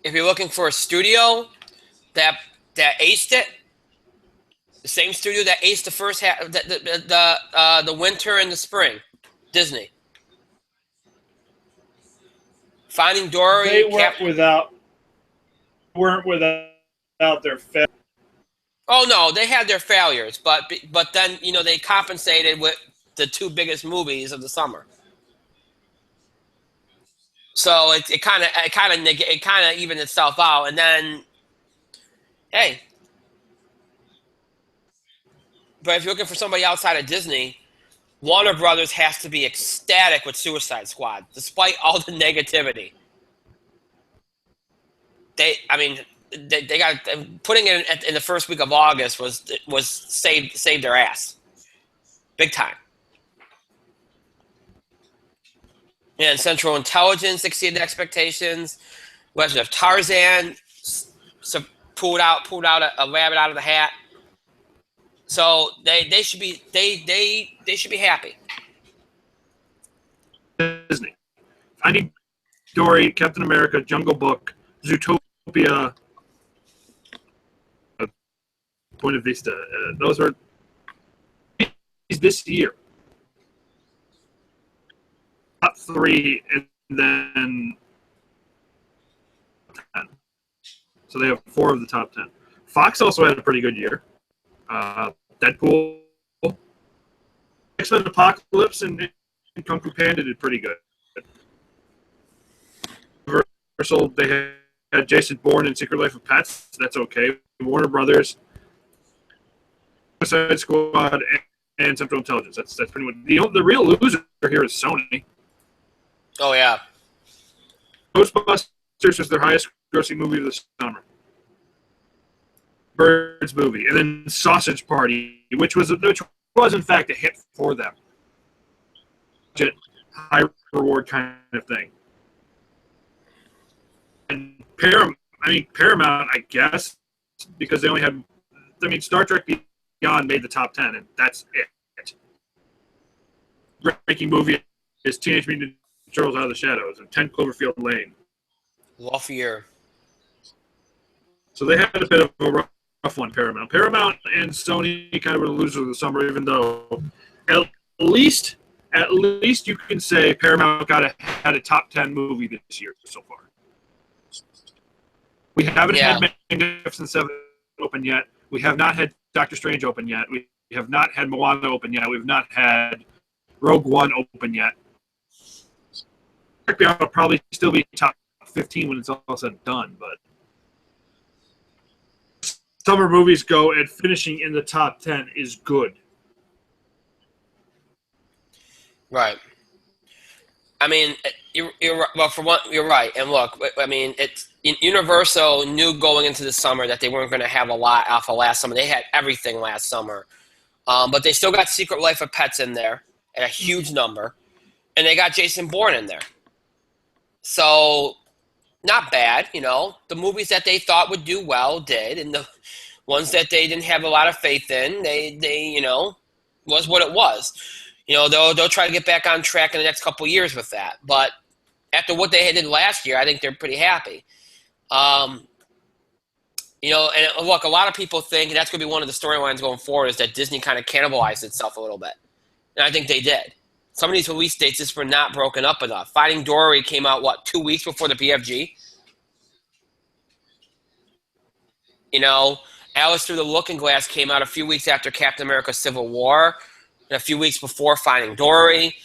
If you're looking for a studio that aced it, the same studio that aced the first half, the winter and the spring, Disney. Finding Dory. They weren't without their failure. Oh no, they had their failures, but then they compensated with the two biggest movies of the summer. So it kind of evened itself out, and then hey, but if you're looking for somebody outside of Disney, Warner Brothers has to be ecstatic with Suicide Squad, despite all the negativity. They got putting it in the first week of August was saved their ass, big time. And Central Intelligence exceeded expectations. Legend of Tarzan pulled out a rabbit out of the hat. So they should be happy. Disney, Finding Dory, Captain America, Jungle Book, Zootopia, Point of Vista. Those are this year. Top 3, and then 10. So they have 4 of the top 10. Fox also had a pretty good year. Deadpool, X-Men Apocalypse, and Kung Fu Panda did pretty good. Universal, they had Jason Bourne and Secret Life of Pets. That's okay. Warner Brothers, Suicide Squad, and Central Intelligence. That's pretty much the real loser here is Sony. Oh yeah. Ghostbusters was their highest grossing movie of the summer. Birds movie, and then Sausage Party, which was in fact a hit for them. High reward kind of thing. And Paramount, I guess, because they only had. Star Trek Beyond made the top 10, and that's it. Ranking movie is Teenage Mutant Ninja Turtles Out of the Shadows and 10 Cloverfield Lane. Rough year. So they had a bit of a rough one, Paramount. Paramount and Sony kind of were the losers of the summer, even though at least you can say Paramount had a top 10 movie this year so far. We haven't had Magnificent Seven open yet. We have not had Doctor Strange open yet. We have not had Moana open yet. We've not had Rogue One open yet. Will probably still be top 15 when it's all said and done, but summer movies go, and finishing in the top 10 is good. Right. You're right. And look, it's Universal knew going into the summer that they weren't going to have a lot off of last summer. They had everything last summer, but they still got Secret Life of Pets in there at a huge number, and they got Jason Bourne in there. So, not bad. The movies that they thought would do well did, and the ones that they didn't have a lot of faith in, they was what it was. They'll try to get back on track in the next couple of years with that. But after what they did last year, I think they're pretty happy. And look, a lot of people think, and that's going to be one of the storylines going forward, is that Disney kind of cannibalized itself a little bit. And I think they did. Some of these release dates just were not broken up enough. Finding Dory came out, 2 weeks before the BFG? Alice Through the Looking Glass came out a few weeks after Captain America Civil War, and a few weeks before Finding Dory.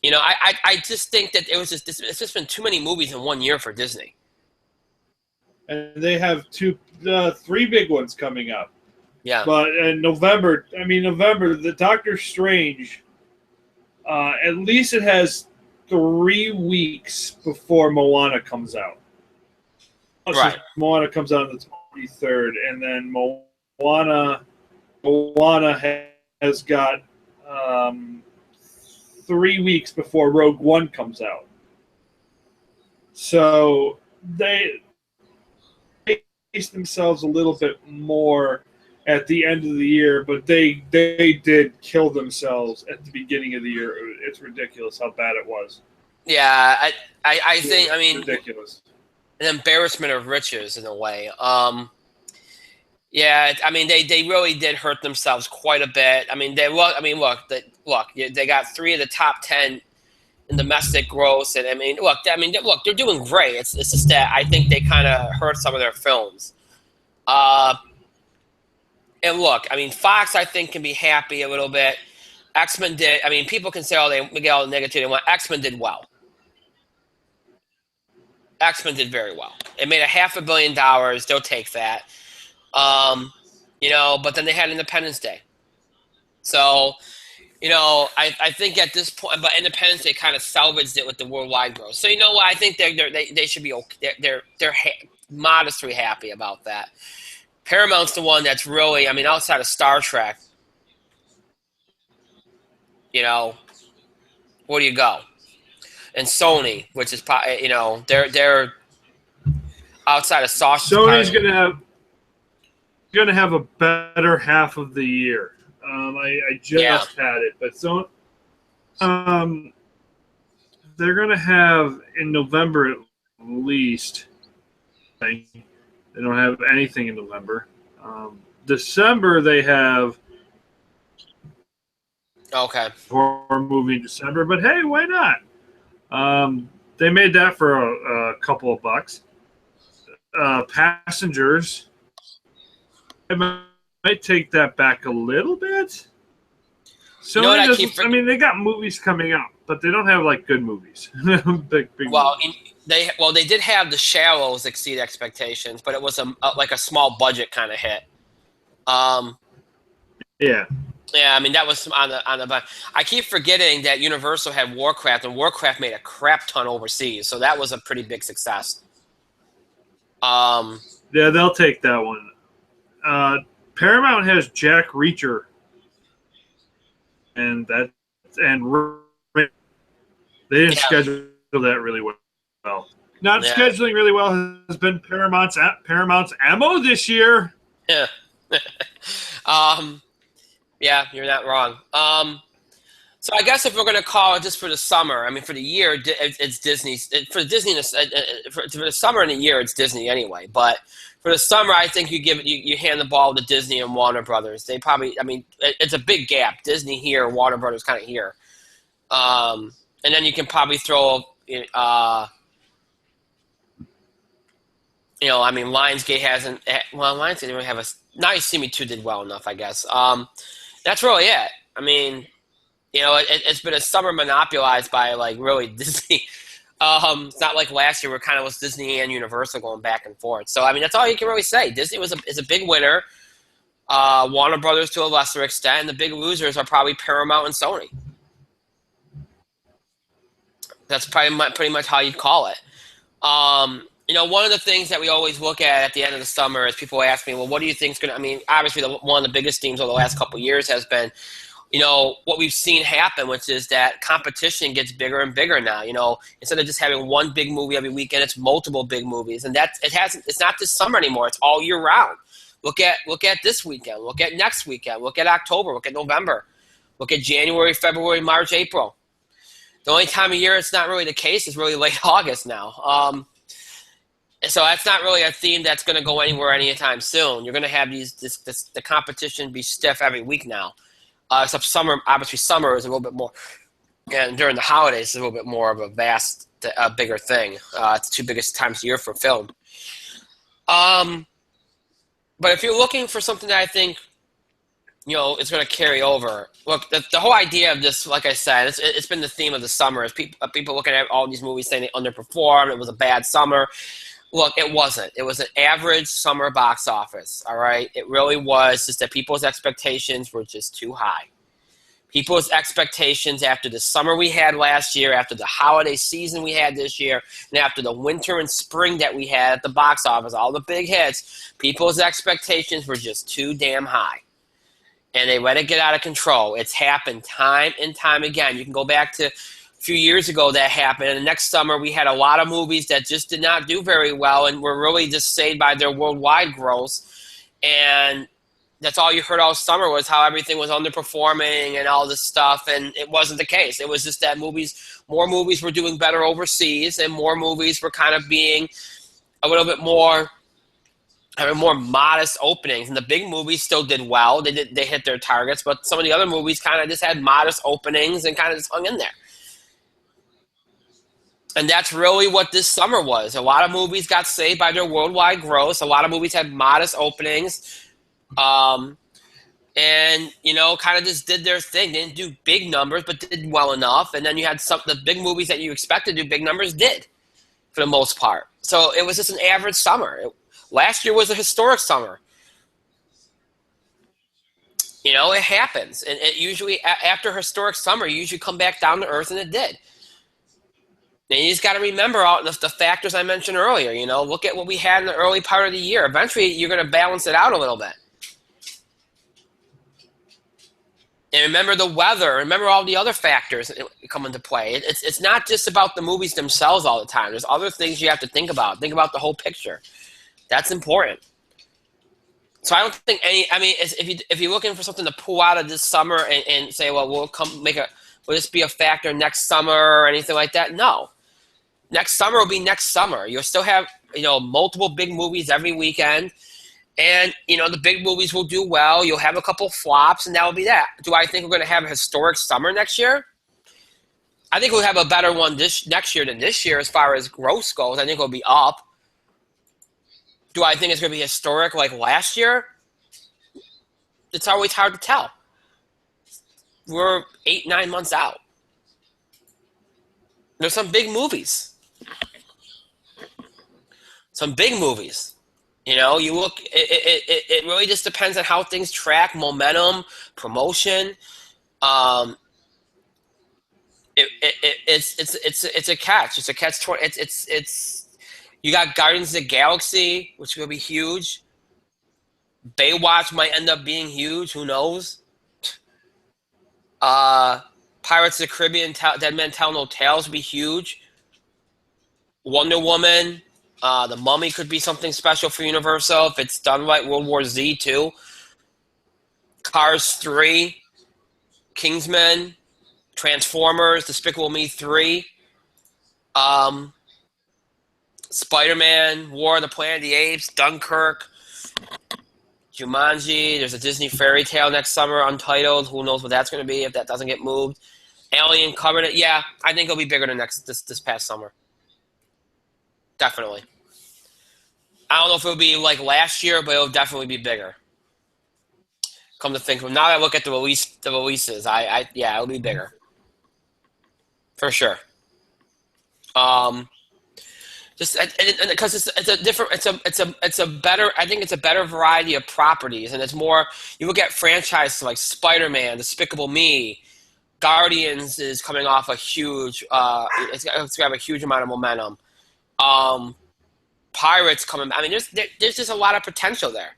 I just think that it's just been too many movies in 1 year for Disney. And they have 3 big ones coming up. Yeah. But in November, the Doctor Strange, at least it has 3 weeks before Moana comes out. Right. Moana comes out on the 23rd, and then Moana has got um, 3 weeks before Rogue One comes out. So they pace themselves a little bit more at the end of the year, but they did kill themselves at the beginning of the year. It's ridiculous how bad it was. Yeah, I think, I mean, ridiculous. An embarrassment of riches in a way. Yeah, I mean, they really did hurt themselves quite a bit. I mean, they got 3 of the top 10 in domestic gross, and I mean, look, they're doing great. It's just that I think they kind of hurt some of their films. And look, I mean, Fox I think can be happy a little bit. X-Men did. I mean, people can say, "Oh, they get all the negativity they want." X-Men did well. X-Men did very well. It made $500 million. They'll take that. But then they had Independence Day. So, I think at this point, but Independence Day kind of salvaged it with the worldwide growth. So you know what? I think they should be okay. They're modestly happy about that. Paramount's the one that's really, I mean, outside of Star Trek, where do you go? And Sony, which is, they're outside of Sausage. Sony's gonna have a better half of the year. I just had it, but they're gonna have in November at least. They don't have anything in November. December they have horror movie in December, but hey, why not? They made that for a couple of bucks. Passengers, I might take that back a little bit. So they got movies coming out, but they don't have like good movies. big movies. They did have The Shallows exceed expectations, but it was like a small budget kind of hit. Yeah. Yeah, I mean that was on the. I keep forgetting that Universal had Warcraft, and Warcraft made a crap ton overseas, so that was a pretty big success. Yeah, they'll take that one. Paramount has Jack Reacher, and they didn't schedule that really well. Not scheduling really well has been Paramount's ammo this year. Yeah. Yeah, you're not wrong. So I guess if we're going to call it just for the summer, I mean, for the year, it's Disney. For the summer and the year, it's Disney anyway. But for the summer, I think you hand the ball to Disney and Warner Brothers. They probably, I mean, it's a big gap. Disney here, Warner Brothers kind of here. And then you can probably throw, I mean, Lionsgate hasn't. Well, Lionsgate didn't really have a. Now You See Me 2 did well enough, I guess. That's really it. I mean, it's been a summer monopolized by like really Disney. It's not like last year where kind of was Disney and Universal going back and forth. So I mean, that's all you can really say. Disney is a big winner. Warner Brothers to a lesser extent, and the big losers are probably Paramount and Sony. That's probably pretty much how you'd call it. One of the things that we always look at the end of the summer is people ask me, well, what do you think is going to, I mean, obviously one of the biggest themes over the last couple of years has been, what we've seen happen, which is that competition gets bigger and bigger now. Instead of just having one big movie every weekend, it's multiple big movies. And it's not this summer anymore. It's all year round. Look at this weekend. Look at next weekend. Look at October. Look at November. Look at January, February, March, April. The only time of year it's not really the case is really late August now. So that's not really a theme that's going to go anywhere anytime soon. You're going to have the competition be stiff every week now. Except summer, obviously summer is a little bit more, and during the holidays it's a little bit more of a vast, bigger thing. It's the 2 biggest times a year for film. But if you're looking for something that I think, it's going to carry over. Look, the whole idea of this, like I said, it's been the theme of the summer. Is people looking at all these movies saying they underperformed, it was a bad summer. Look, it wasn't. It was an average summer box office, all right? It really was, just that people's expectations were just too high. People's expectations after the summer we had last year, after the holiday season we had this year, and after the winter and spring that we had at the box office, all the big hits, people's expectations were just too damn high. and they let it get out of control. It's happened time and time again. You can go back to a few years ago that happened, and the next summer we had a lot of movies that just did not do very well and were really just saved by their worldwide gross. And that's all you heard all summer was how everything was underperforming and all this stuff, and it wasn't the case. It was just that more movies were doing better overseas, and more movies were kind of being a little bit more having more modest openings, and the big movies still did well. They hit their targets, but some of the other movies kind of just had modest openings and kind of just hung in there. And that's really what this summer was. A lot of movies got saved by their worldwide gross. A lot of movies had modest openings, and kind of just did their thing. They didn't do big numbers, but did well enough. And then you had the big movies that you expected to do big numbers did, for the most part. So it was just an average summer. Last year was a historic summer. It happens. And it usually, after a historic summer, you usually come back down to earth, and it did. And you just got to remember all the factors I mentioned earlier. Look at what we had in the early part of the year. Eventually, you're going to balance it out a little bit. And remember the weather. Remember all the other factors that come into play. It's not just about the movies themselves all the time. There's other things you have to think about. Think about the whole picture. That's important. So I don't think if you're looking for something to pull out of this summer and say, well, will this be a factor next summer or anything like that? No. Next summer will be next summer. You'll still have, multiple big movies every weekend. And, the big movies will do well. You'll have a couple flops, and that will be that. Do I think we're going to have a historic summer next year? I think we'll have a better one next year than this year as far as gross goes. I think it'll be up. Do I think it's going to be historic like last year? It's always hard to tell. We're 8-9 months out. There's some big movies. Some big movies. You look. It really just depends on how things track, momentum, promotion. It's a catch. It's a catch. It's. You got Guardians of the Galaxy, which will be huge. Baywatch might end up being huge. Who knows? Pirates of the Caribbean, Dead Men Tell No Tales will be huge. Wonder Woman, The Mummy could be something special for Universal if it's done right. World War Z too. Cars 3, Kingsman, Transformers, Despicable Me 3, Spider-Man, War of the Planet of the Apes, Dunkirk, Jumanji. There's a Disney fairy tale next summer, Untitled. Who knows what that's going to be if that doesn't get moved. Alien Covenant. Yeah, I think it'll be bigger than this past summer. Definitely. I don't know if it'll be like last year, but it'll definitely be bigger. Come to think of it, now that I look at the releases, it'll be bigger for sure. Just because it's a different, it's a better. I think it's a better variety of properties, and it's more. You look at franchises like Spider-Man, Despicable Me, Guardians is coming off a huge. It's going to have a huge amount of momentum. Pirates coming. I mean, there's just a lot of potential there.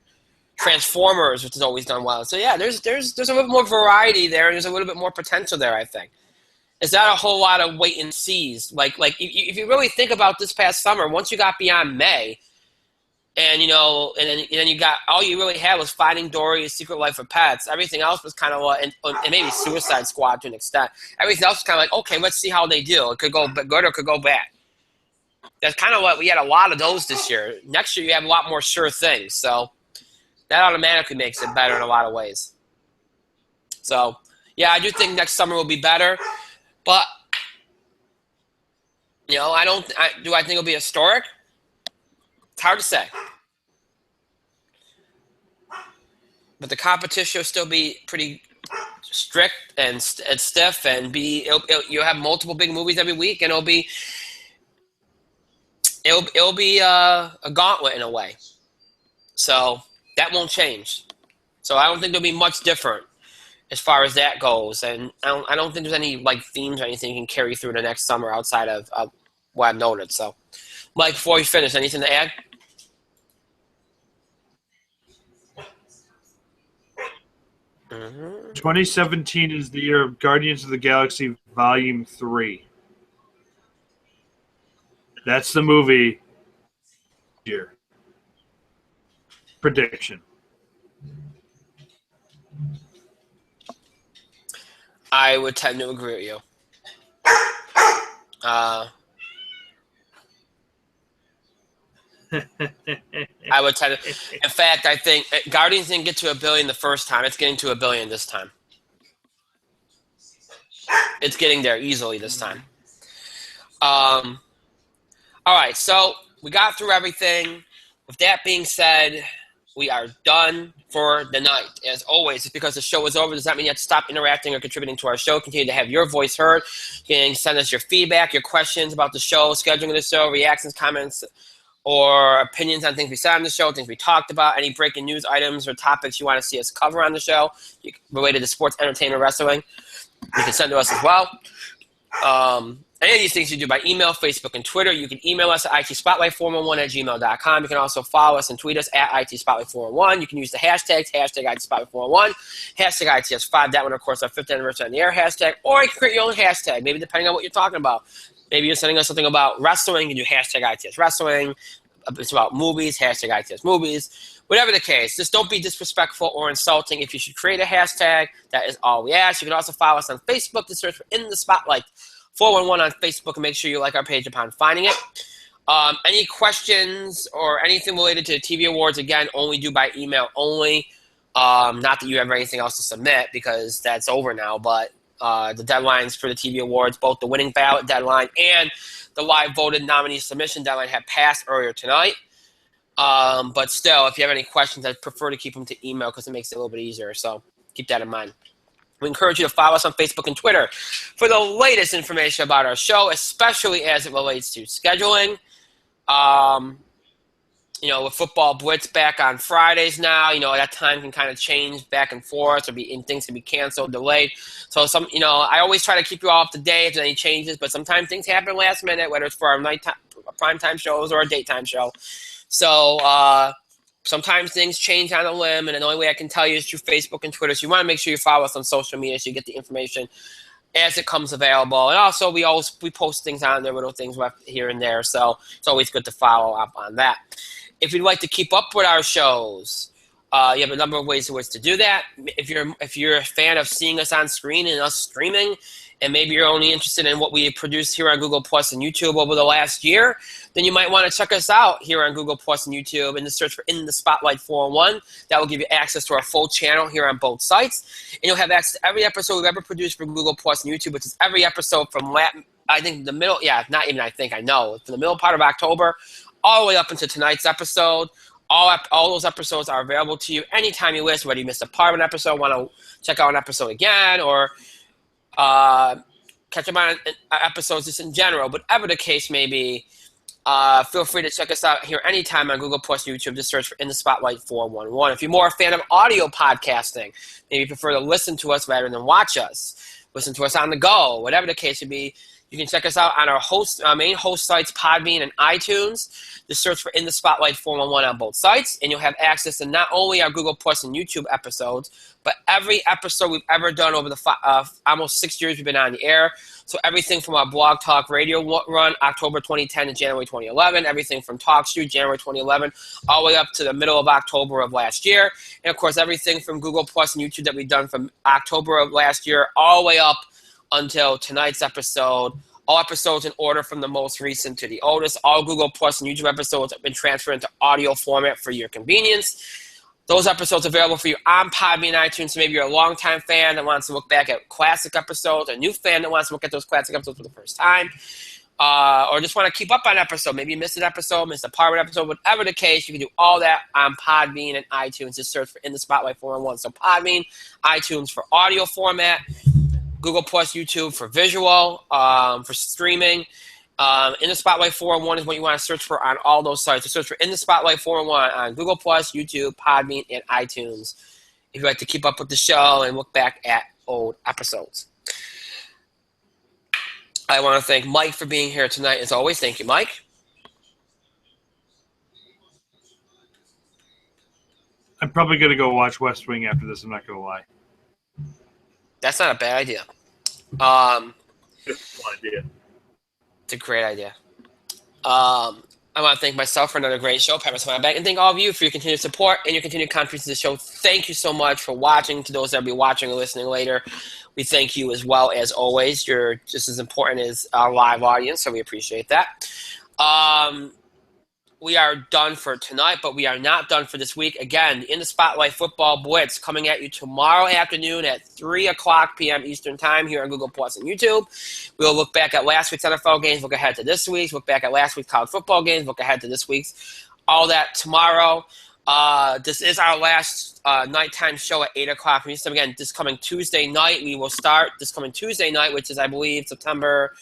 Transformers, which has always done well. So yeah, there's a little bit more variety there, and there's a little bit more potential there, I think. Is that a whole lot of wait and sees? Like if you really think about this past summer, once you got beyond May, and then you got all you really had was Finding Dory, Secret Life of Pets. Everything else was kind of and maybe Suicide Squad to an extent. Everything else was kind of like, okay, let's see how they do. It could go good or it could go bad. That's kind of what we had a lot of those this year. Next year you have a lot more sure things, so that automatically makes it better in a lot of ways. So yeah, I do think next summer will be better. But, do I think it'll be historic? It's hard to say. But the competition will still be pretty strict and stiff, and you'll have multiple big movies every week, and it'll be a gauntlet in a way. So that won't change. So I don't think there'll be much different as far as that goes, and I don't think there's any like themes or anything you can carry through the next summer outside of what I've noted. So, Mike, before we finish, anything to add? Mm-hmm. 2017 is the year of Guardians of the Galaxy Volume 3. That's the movie year. Prediction. I would tend to agree with you. I would tend to. In fact, I think Guardians didn't get to $1 billion the first time. It's getting to $1 billion this time. It's getting there easily this time. All right, so we got through everything. With that being said, we are done for the night. As always, just because the show is over does not mean you have to stop interacting or contributing to our show. Continue to have your voice heard. You can send us your feedback, your questions about the show, scheduling of the show, reactions, comments, or opinions on things we said on the show, things we talked about, any breaking news items or topics you want to see us cover on the show related to sports, entertainment, wrestling. You can send to us as well. Any of these things you do by email, Facebook, and Twitter. You can email us at itspotlight411@gmail.com. You can also follow us and tweet us at itspotlight411. You can use the hashtags, hashtag itspotlight411, hashtag ITS5. That one, of course, our 5th anniversary on the air hashtag. Or you can create your own hashtag, maybe depending on what you're talking about. Maybe you're sending us something about wrestling. You can do hashtag ITS wrestling. If it's about movies, hashtag ITS movies. Whatever the case, just don't be disrespectful or insulting. If you should create a hashtag, that is all we ask. You can also follow us on Facebook to search for In the Spotlight 411 on Facebook and make sure you like our page upon finding it. Any questions or anything related to the TV awards, again, only do by email only. Not that you have anything else to submit because that's over now, but the deadlines for the TV awards, both the winning ballot deadline and the live voted nominee submission deadline have passed earlier tonight. But still, if you have any questions, I'd prefer to keep them to email because it makes it a little bit easier. So keep that in mind. We encourage you to follow us on Facebook and Twitter for the latest information about our show, especially as it relates to scheduling. With Football Blitz back on Fridays now, that time can kind of change back and forth and things can be canceled, delayed. So I always try to keep you all up to date if there's any changes, but sometimes things happen last minute, whether it's for our nighttime, primetime shows or a daytime show. So, sometimes things change on a limb, and the only way I can tell you is through Facebook and Twitter. So you want to make sure you follow us on social media so you get the information as it comes available. And also, we post things on there, little things left here and there. So it's always good to follow up on that. If you'd like to keep up with our shows, you have a number of ways in which to do that. If you're a fan of seeing us on screen and us streaming, and maybe you're only interested in what we produced here on Google Plus and YouTube over the last year, then you might want to check us out here on Google Plus and YouTube and search for In the Spotlight 401. That will give you access to our full channel here on both sites. And you'll have access to every episode we've ever produced for Google Plus and YouTube, which is every episode from from the middle part of October all the way up into tonight's episode. All those episodes are available to you anytime you wish, whether you missed a part of an episode, want to check out an episode again, or catch up on episodes just in general. Whatever the case may be, feel free to check us out here anytime on Google Plus YouTube. Just search for In the Spotlight 411. If you're more a fan of audio podcasting, maybe you prefer to listen to us rather than watch us, listen to us on the go, whatever the case may be, you can check us out on our main host sites, Podbean and iTunes. Just search for In the Spotlight 411 on both sites, and you'll have access to not only our Google Plus and YouTube episodes, but every episode we've ever done over the almost 6 years we've been on the air. So everything from our Blog Talk Radio run, October 2010 to January 2011, everything from TalkShoe, January 2011, all the way up to the middle of October of last year. And, of course, everything from Google Plus and YouTube that we've done from October of last year all the way up until tonight's episode. All episodes in order from the most recent to the oldest. All Google Plus and YouTube episodes have been transferred into audio format for your convenience. Those episodes are available for you on Podbean and iTunes. So maybe you're a longtime fan that wants to look back at classic episodes, a new fan that wants to look at those classic episodes for the first time, or just want to keep up on an episode. Maybe you missed an episode, missed a part of an episode. Whatever the case, you can do all that on Podbean and iTunes. Just search for In the Spotlight 411. So Podbean, iTunes for audio format, Google Plus, YouTube for visual, for streaming. In the Spotlight 401 is what you want to search for on all those sites. So search for In the Spotlight 401 on Google Plus, YouTube, Podbean, and iTunes if you'd like to keep up with the show and look back at old episodes. I want to thank Mike for being here tonight. As always, thank you, Mike. I'm probably going to go watch West Wing after this. I'm not going to lie. That's not a bad idea. Um, It's a fun idea. it's a great idea. I want to thank myself for another great show, Pat my back, and thank all of you for your continued support and your continued contributions to the show. Thank you so much for watching. To those that will be watching or listening later, we thank you as well as always. You're just as important as our live audience, so we appreciate that. We are done for tonight, but we are not done for this week. Again, In the Spotlight Football Blitz coming at you tomorrow afternoon at 3 o'clock p.m. Eastern Time here on Google Plus and YouTube. We'll look back at last week's NFL games, look ahead to this week's, look back at last week's college football games, look ahead to this week's. All that tomorrow. This is our last nighttime show at 8 o'clock. Again, this coming Tuesday night, we will start this coming Tuesday night, which is, I believe, September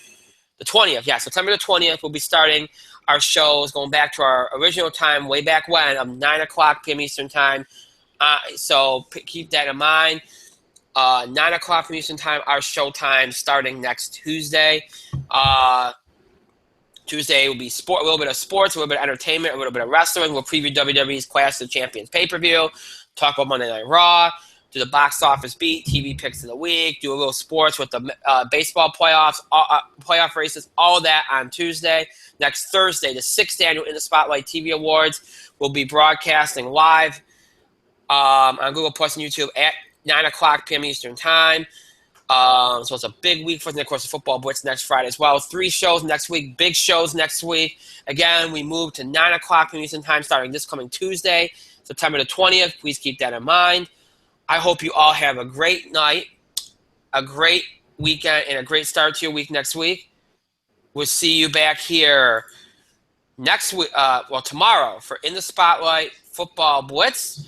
the 20th. Yeah, September the 20th, we'll be starting our shows going back to our original time way back when of 9 o'clock p.m. Eastern Time. So keep that in mind. 9 o'clock p.m. Eastern Time, our show time starting next Tuesday. Tuesday will be a little bit of sports, a little bit of entertainment, a little bit of wrestling. We'll preview WWE's Clash of Champions pay-per-view, talk about Monday Night Raw, do the box office beat, TV picks of the week, do a little sports with the baseball playoffs, playoff races, all that on Tuesday. Next Thursday, the 6th annual In the Spotlight TV Awards will be broadcasting live on Google Plus and YouTube at 9 o'clock p.m. Eastern Time. So it's a big week for us. And, of course, the Football Blitz next Friday as well. 3 shows next week, big shows next week. Again, we move to 9 o'clock p.m. Eastern Time starting this coming Tuesday, September the 20th. Please keep that in mind. I hope you all have a great night, a great weekend, and a great start to your week next week. We'll see you back here next week, tomorrow for In the Spotlight Football Blitz,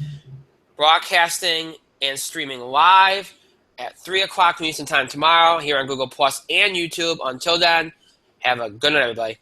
broadcasting and streaming live at 3 o'clock Eastern Time tomorrow here on Google Plus and YouTube. Until then, have a good night, everybody.